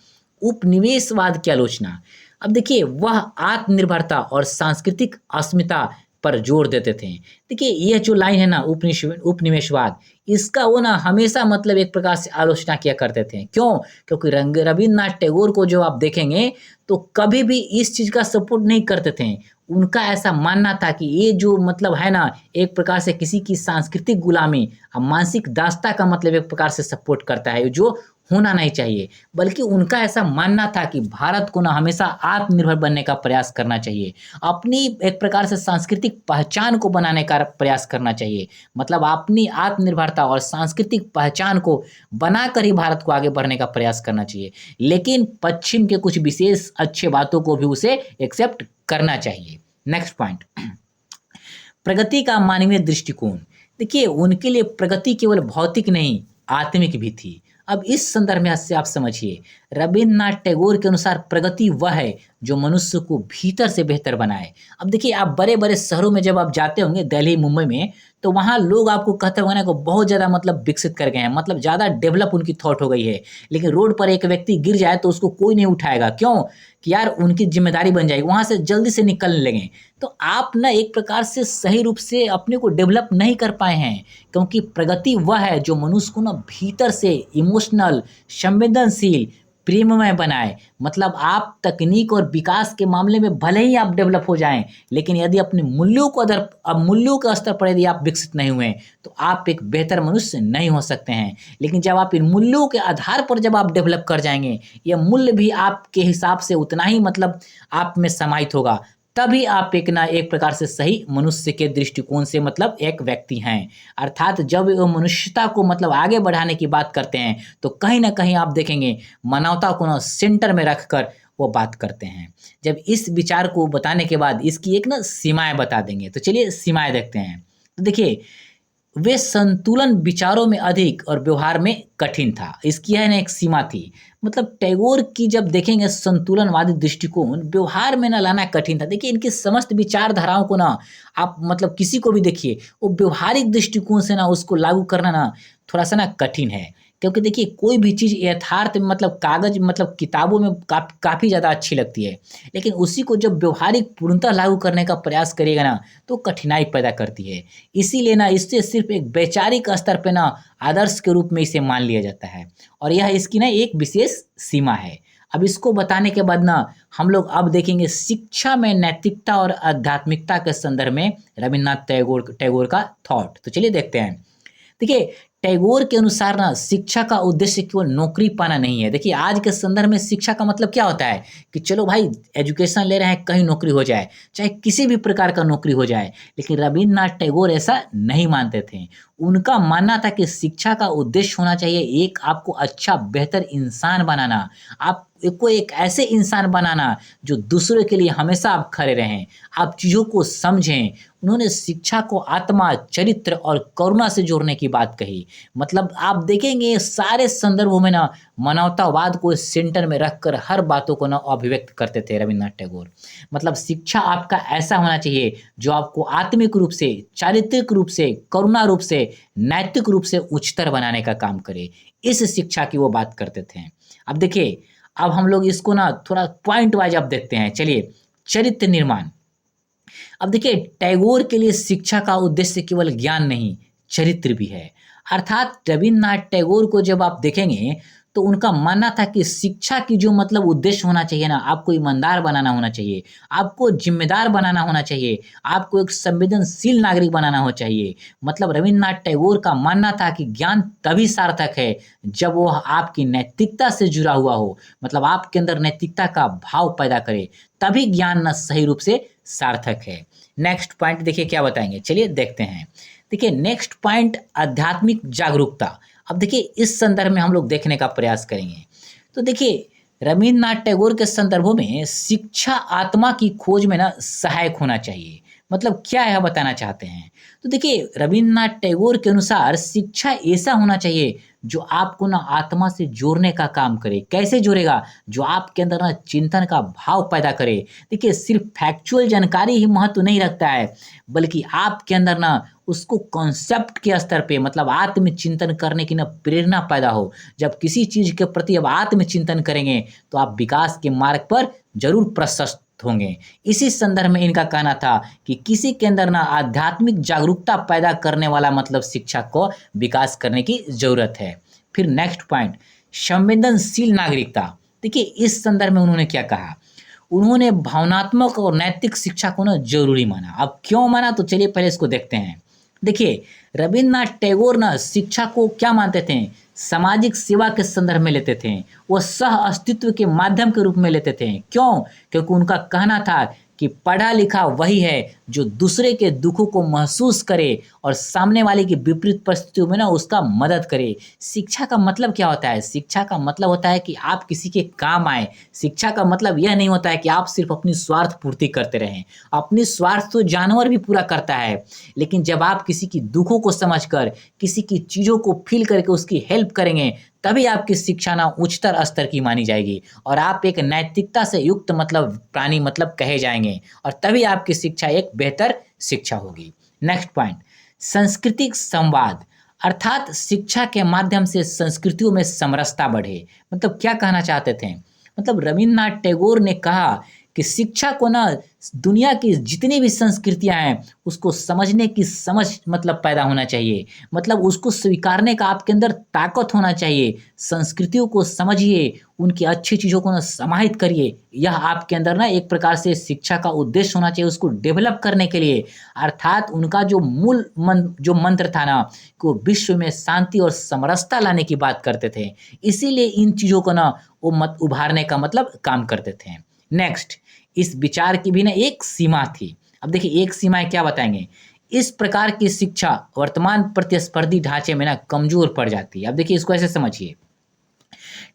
उपनिवेशवाद की आलोचना। अब देखिए वह आत्मनिर्भरता और सांस्कृतिक अस्मिता पर जोर देते थे। देखिए यह जो लाइन है ना उपनिवेशवाद, इसका वो ना हमेशा मतलब एक प्रकार से आलोचना किया करते थे। क्यों? क्योंकि रंग रविन्द्रनाथ टैगोर को जो आप देखेंगे तो कभी भी इस चीज़ का सपोर्ट नहीं करते थे। उनका ऐसा मानना था कि ये जो मतलब है ना एक प्रकार से किसी की सांस्कृतिक गुलामी, मानसिक दासता का मतलब एक प्रकार से सपोर्ट करता है, जो होना नहीं चाहिए। बल्कि उनका ऐसा मानना था कि भारत को ना हमेशा आत्मनिर्भर बनने का प्रयास करना चाहिए, अपनी एक प्रकार से सांस्कृतिक पहचान को बनाने का प्रयास करना चाहिए। मतलब अपनी आत्मनिर्भरता और सांस्कृतिक पहचान को बनाकर ही भारत को आगे बढ़ने का प्रयास करना चाहिए, लेकिन पश्चिम के कुछ विशेष अच्छे बातों को भी उसे एक्सेप्ट करना चाहिए। नेक्स्ट पॉइंट, प्रगति का मानवीय दृष्टिकोण। देखिए उनके लिए प्रगति केवल भौतिक नहीं, आत्मिक भी थी। अब इस संदर्भ में से आप समझिए, रविन्द्रनाथ टैगोर के अनुसार प्रगति वह है जो मनुष्य को भीतर से बेहतर बनाए। अब देखिए आप बड़े बड़े शहरों में जब आप जाते होंगे, दिल्ली मुंबई में, तो वहाँ लोग आपको कहते होंगे ना को बहुत ज़्यादा मतलब विकसित कर गए हैं, मतलब ज़्यादा डेवलप उनकी थॉट हो गई है। लेकिन रोड पर एक व्यक्ति गिर जाए तो उसको कोई नहीं उठाएगा। क्यों? कि यार उनकी जिम्मेदारी बन जाएगी, वहाँ से जल्दी से निकलने लगे। तो आप ना एक प्रकार से सही रूप से अपने को डेवलप नहीं कर पाए हैं, क्योंकि प्रगति वह है जो मनुष्य को ना भीतर से इमोशनल, संवेदनशील, प्रेममय बनाए। मतलब आप तकनीक और विकास के मामले में भले ही आप डेवलप हो जाएं, लेकिन यदि अपने मूल्यों को मूल्यों के स्तर पर यदि आप विकसित नहीं हुए तो आप एक बेहतर मनुष्य नहीं हो सकते हैं। लेकिन जब आप इन मूल्यों के आधार पर जब आप डेवलप कर जाएंगे, यह मूल्य भी आपके हिसाब से उतना ही मतलब आप में समाहित होगा, तभी आप एक ना एक प्रकार से सही मनुष्य के दृष्टिकोण से मतलब एक व्यक्ति हैं। अर्थात जब वो मनुष्यता को मतलब आगे बढ़ाने की बात करते हैं तो कहीं ना कहीं आप देखेंगे मानवता को ना सेंटर में रखकर वो बात करते हैं। जब इस विचार को बताने के बाद इसकी एक ना सीमाएं बता देंगे, तो चलिए सीमाएं देखते हैं। तो देखिए वे संतुलन विचारों में अधिक और व्यवहार में कठिन था, इसकी है ना एक सीमा थी। मतलब टैगोर की जब देखेंगे संतुलनवादी दृष्टिकोण व्यवहार में ना लाना कठिन था। देखिए इनकी समस्त विचारधाराओं को ना आप मतलब किसी को भी देखिए, वो व्यवहारिक दृष्टिकोण से ना उसको लागू करना ना थोड़ा सा ना कठिन है। क्योंकि देखिए कोई भी चीज़ यथार्थ में मतलब कागज मतलब किताबों में काफ़ी ज़्यादा अच्छी लगती है, लेकिन उसी को जब व्यवहारिक पूर्णतः लागू करने का प्रयास करिएगा ना तो कठिनाई पैदा करती है। इसीलिए ना इससे सिर्फ एक वैचारिक स्तर पे ना आदर्श के रूप में इसे मान लिया जाता है, और यह इसकी ना एक विशेष सीमा है। अब इसको बताने के बाद ना हम लोग अब देखेंगे शिक्षा में नैतिकता और आध्यात्मिकता के संदर्भ में रविन्द्रनाथ टैगोर का थॉट। तो चलिए देखते हैं। देखिए टैगोर के अनुसार ना शिक्षा का उद्देश्य केवल नौकरी पाना नहीं है। देखिए आज के संदर्भ में शिक्षा का मतलब क्या होता है कि चलो भाई एजुकेशन ले रहे हैं, कहीं नौकरी हो जाए, चाहे किसी भी प्रकार का नौकरी हो जाए। लेकिन रविन्द्रनाथ टैगोर ऐसा नहीं मानते थे। उनका मानना था कि शिक्षा का उद्देश्य होना चाहिए एक आपको अच्छा बेहतर इंसान बनाना। आप को एक ऐसे इंसान बनाना जो दूसरों के लिए हमेशा आप खड़े रहें, आप चीज़ों को समझें। उन्होंने शिक्षा को आत्मा, चरित्र और करुणा से जोड़ने की बात कही। मतलब आप देखेंगे सारे संदर्भों में ना मानवतावाद को सेंटर में रखकर हर बातों को ना अभिव्यक्त करते थे रविन्द्रनाथ टैगोर। मतलब शिक्षा आपका ऐसा होना चाहिए जो आपको आत्मिक रूप से, चारित्रिक रूप से, करुणा रूप से, नैतिक रूप से उच्चतर बनाने का काम करे। इस शिक्षा की वो बात करते थे। अब देखिए, अब हम लोग इसको ना थोड़ा पॉइंट वाइज अब देखते हैं। चलिए, चरित्र निर्माण। अब देखिए, टैगोर के लिए शिक्षा का उद्देश्य केवल ज्ञान नहीं, चरित्र भी है। अर्थात रविन्द्रनाथ टैगोर को जब आप देखेंगे तो उनका मानना था कि शिक्षा की जो मतलब उद्देश्य होना चाहिए ना, आपको ईमानदार बनाना होना चाहिए, आपको जिम्मेदार बनाना होना चाहिए, आपको एक संवेदनशील नागरिक बनाना हो चाहिए। मतलब रविन्द्रनाथ टैगोर का मानना था कि ज्ञान तभी सार्थक है जब वो आपकी नैतिकता से जुड़ा हुआ हो, मतलब आपके अंदर नैतिकता का भाव पैदा करे, तभी ज्ञान ना सही रूप से सार्थक है। नेक्स्ट पॉइंट देखिए क्या बताएंगे, चलिए देखते हैं। देखिए नेक्स्ट पॉइंट, आध्यात्मिक जागरूकता। अब देखिए इस संदर्भ में हम लोग देखने का प्रयास करेंगे। तो देखिए, रविन्द्रनाथ टैगोर के संदर्भों में शिक्षा आत्मा की खोज में ना सहायक होना चाहिए। मतलब क्या यह बताना चाहते हैं? तो देखिए, रविन्द्रनाथ टैगोर के अनुसार शिक्षा ऐसा होना चाहिए जो आपको ना आत्मा से जोड़ने का काम करे। कैसे जोड़ेगा? जो आपके अंदर ना चिंतन का भाव पैदा करे। देखिए, सिर्फ फैक्चुअल जानकारी ही महत्व नहीं रखता है, बल्कि आपके अंदर ना उसको कॉन्सेप्ट के स्तर पे, मतलब आत्मचिंतन करने की ना प्रेरणा पैदा हो। जब किसी चीज़ के प्रति अब आत्मचिंतन करेंगे तो आप विकास के मार्ग पर ज़रूर प्रशस्त होंगे। इसी संदर्भ में इनका कहना था कि किसी के अंदर ना आध्यात्मिक जागरूकता पैदा करने वाला मतलब शिक्षा को विकास करने की ज़रूरत है। फिर नेक्स्ट पॉइंट, संवेदनशील नागरिकता। देखिए इस संदर्भ में उन्होंने क्या कहा? उन्होंने भावनात्मक और नैतिक शिक्षा को ना ज़रूरी माना। अब क्यों माना, तो चलिए पहले इसको देखते हैं। देखिए, रविन्द्रनाथ टैगोर ना शिक्षा को क्या मानते थे? सामाजिक सेवा के संदर्भ में लेते थे। वो सह अस्तित्व के माध्यम के रूप में लेते थे। क्यों? क्योंकि उनका कहना था कि पढ़ा लिखा वही है जो दूसरे के दुखों को महसूस करे और सामने वाले की विपरीत परिस्थितियों में ना उसका मदद करे। शिक्षा का मतलब क्या होता है? शिक्षा का मतलब होता है कि आप किसी के काम आए। शिक्षा का मतलब यह नहीं होता है कि आप सिर्फ अपनी स्वार्थ पूर्ति करते रहें। अपनी स्वार्थ तो जानवर भी पूरा करता है, लेकिन जब आप किसी की दुखों को समझकर, किसी की चीज़ों को फील करके उसकी हेल्प करेंगे, तभी आपकी शिक्षा ना उच्चतर स्तर की मानी जाएगी और आप एक नैतिकता से युक्त मतलब प्राणी मतलब कहे जाएंगे, और तभी आपकी शिक्षा एक बेहतर शिक्षा होगी। नेक्स्ट पॉइंट, सांस्कृतिक संवाद। अर्थात शिक्षा के माध्यम से संस्कृतियों में समरसता बढ़े। मतलब क्या कहना चाहते थे? मतलब रविन्द्रनाथ टैगोर ने कहा कि शिक्षा को ना दुनिया की जितनी भी संस्कृतियां हैं उसको समझने की समझ मतलब पैदा होना चाहिए। मतलब उसको स्वीकारने का आपके अंदर ताकत होना चाहिए। संस्कृतियों को समझिए, उनकी अच्छी चीज़ों को ना समाहित करिए। यह आपके अंदर ना एक प्रकार से शिक्षा का उद्देश्य होना चाहिए उसको डेवलप करने के लिए। अर्थात उनका जो मूल जो मंत्र था ना, कि वो विश्व में शांति और समरसता लाने की बात करते थे। इसीलिए इन चीज़ों को ना वो मत उभारने का मतलब काम करते थे। नेक्स्ट, इस विचार की भी ना एक सीमा थी। अब देखिए एक सीमा है, क्या बताएंगे? इस प्रकार की शिक्षा वर्तमान प्रतिस्पर्धी ढांचे में ना कमजोर पड़ जाती है। अब देखिए इसको ऐसे समझिए,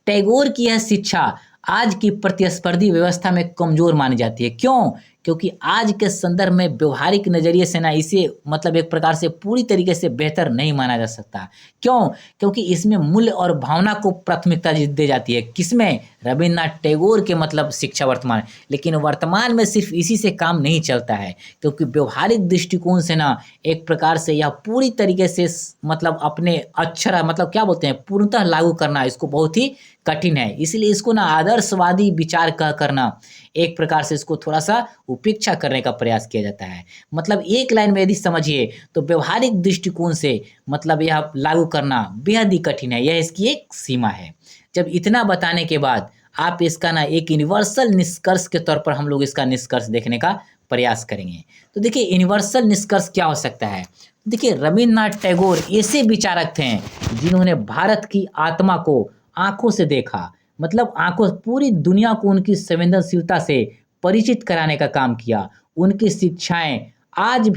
टैगोर की यह शिक्षा आज की प्रतिस्पर्धी व्यवस्था में कमजोर मानी जाती है। क्यों? क्योंकि आज के संदर्भ में व्यवहारिक नज़रिए से ना इसे मतलब एक प्रकार से पूरी तरीके से बेहतर नहीं माना जा सकता। क्यों? क्योंकि इसमें मूल्य और भावना को प्राथमिकता दी जाती है। किसमें? रविन्द्रनाथ टैगोर के मतलब शिक्षा वर्तमान। लेकिन वर्तमान में सिर्फ इसी से काम नहीं चलता है, क्योंकि व्यवहारिक दृष्टिकोण से ना एक प्रकार से यह पूरी तरीके से मतलब अपने अक्षर मतलब क्या बोलते हैं पूर्णतः लागू करना इसको बहुत ही कठिन है। इसलिए इसको ना आदर्शवादी विचार कह करना एक प्रकार से इसको थोड़ा सा उपेक्षा करने का प्रयास किया जाता है। मतलब एक लाइन में यदि समझिए तो व्यवहारिक दृष्टिकोण से मतलब यह लागू करना बेहद ही कठिन है। यह इसकी एक सीमा है। जब इतना बताने के बाद आप इसका ना एक यूनिवर्सल निष्कर्ष के तौर पर हम लोग इसका निष्कर्ष देखने का प्रयास करेंगे। तो देखिए यूनिवर्सल निष्कर्ष क्या हो सकता है? देखिए रविन्द्रनाथ टैगोर ऐसे विचारक थे जिन्होंने भारत की आत्मा को आंखों से देखा। मतलब आंखों, पूरी दुनिया को उनकी संवेदनशीलता से परिचित कराने का काम किया। उनकी शिक्षाएं आज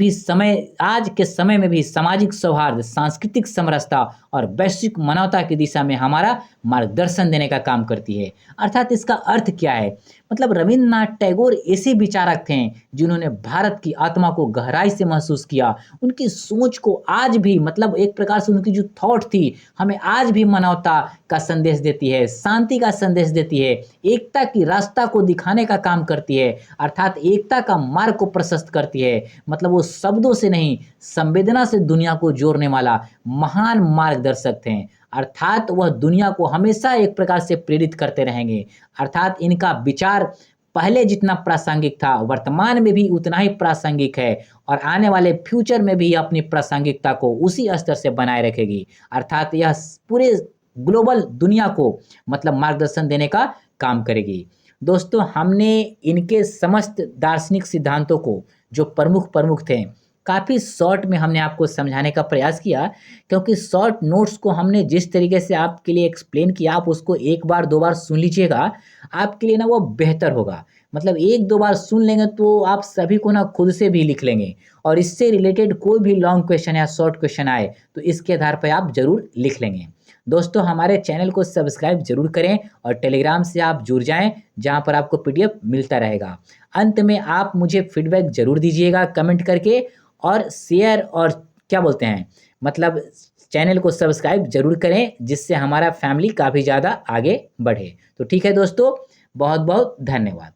के समय में भी सामाजिक सौहार्द, सांस्कृतिक समरसता और वैश्विक मानवता की दिशा में हमारा मार्गदर्शन देने का काम करती है। अर्थात इसका अर्थ क्या है? मतलब रवींद्रनाथ टैगोर ऐसे विचारक थे जिन्होंने भारत की आत्मा को गहराई से महसूस किया। उनकी सोच को आज भी मतलब एक प्रकार से उनकी जो थॉट थी हमें आज भी मानवता का संदेश देती है, शांति का संदेश देती है, एकता की रास्ता को दिखाने का काम करती है, अर्थात एकता का मार्ग को प्रशस्त करती है। मतलब वो शब्दों से नहीं, संवेदना से दुनिया को जोड़ने वाला महान मार्गदर्शक थे। अर्थात वह दुनिया को हमेशा एक प्रकार से प्रेरित करते रहेंगे। अर्थात इनका विचार पहले जितना प्रासंगिक था वर्तमान में भी उतना ही प्रासंगिक है और आने वाले फ्यूचर में भी अपनी प्रासंगिकता को उसी स्तर से बनाए रखेगी। अर्थात यह पूरे ग्लोबल दुनिया को मतलब मार्गदर्शन देने का काम करेगी। दोस्तों, हमने इनके समस्त दार्शनिक सिद्धांतों को जो प्रमुख प्रमुख थे काफ़ी शॉर्ट में हमने आपको समझाने का प्रयास किया, क्योंकि शॉर्ट नोट्स को हमने जिस तरीके से आपके लिए एक्सप्लेन किया आप उसको एक बार दो बार सुन लीजिएगा, आपके लिए ना वो बेहतर होगा। मतलब एक दो बार सुन लेंगे तो आप सभी को ना खुद से भी लिख लेंगे और इससे रिलेटेड कोई भी लॉन्ग क्वेश्चन या शॉर्ट क्वेश्चन आए तो इसके आधार पर आप ज़रूर लिख लेंगे। दोस्तों, हमारे चैनल को सब्सक्राइब जरूर करें और टेलीग्राम से आप जुड़ जाएं जहां पर आपको पीडीएफ मिलता रहेगा। अंत में आप मुझे फीडबैक जरूर दीजिएगा कमेंट करके और शेयर और क्या बोलते हैं मतलब चैनल को सब्सक्राइब जरूर करें जिससे हमारा फैमिली काफ़ी ज़्यादा आगे बढ़े। तो ठीक है दोस्तों, बहुत बहुत धन्यवाद।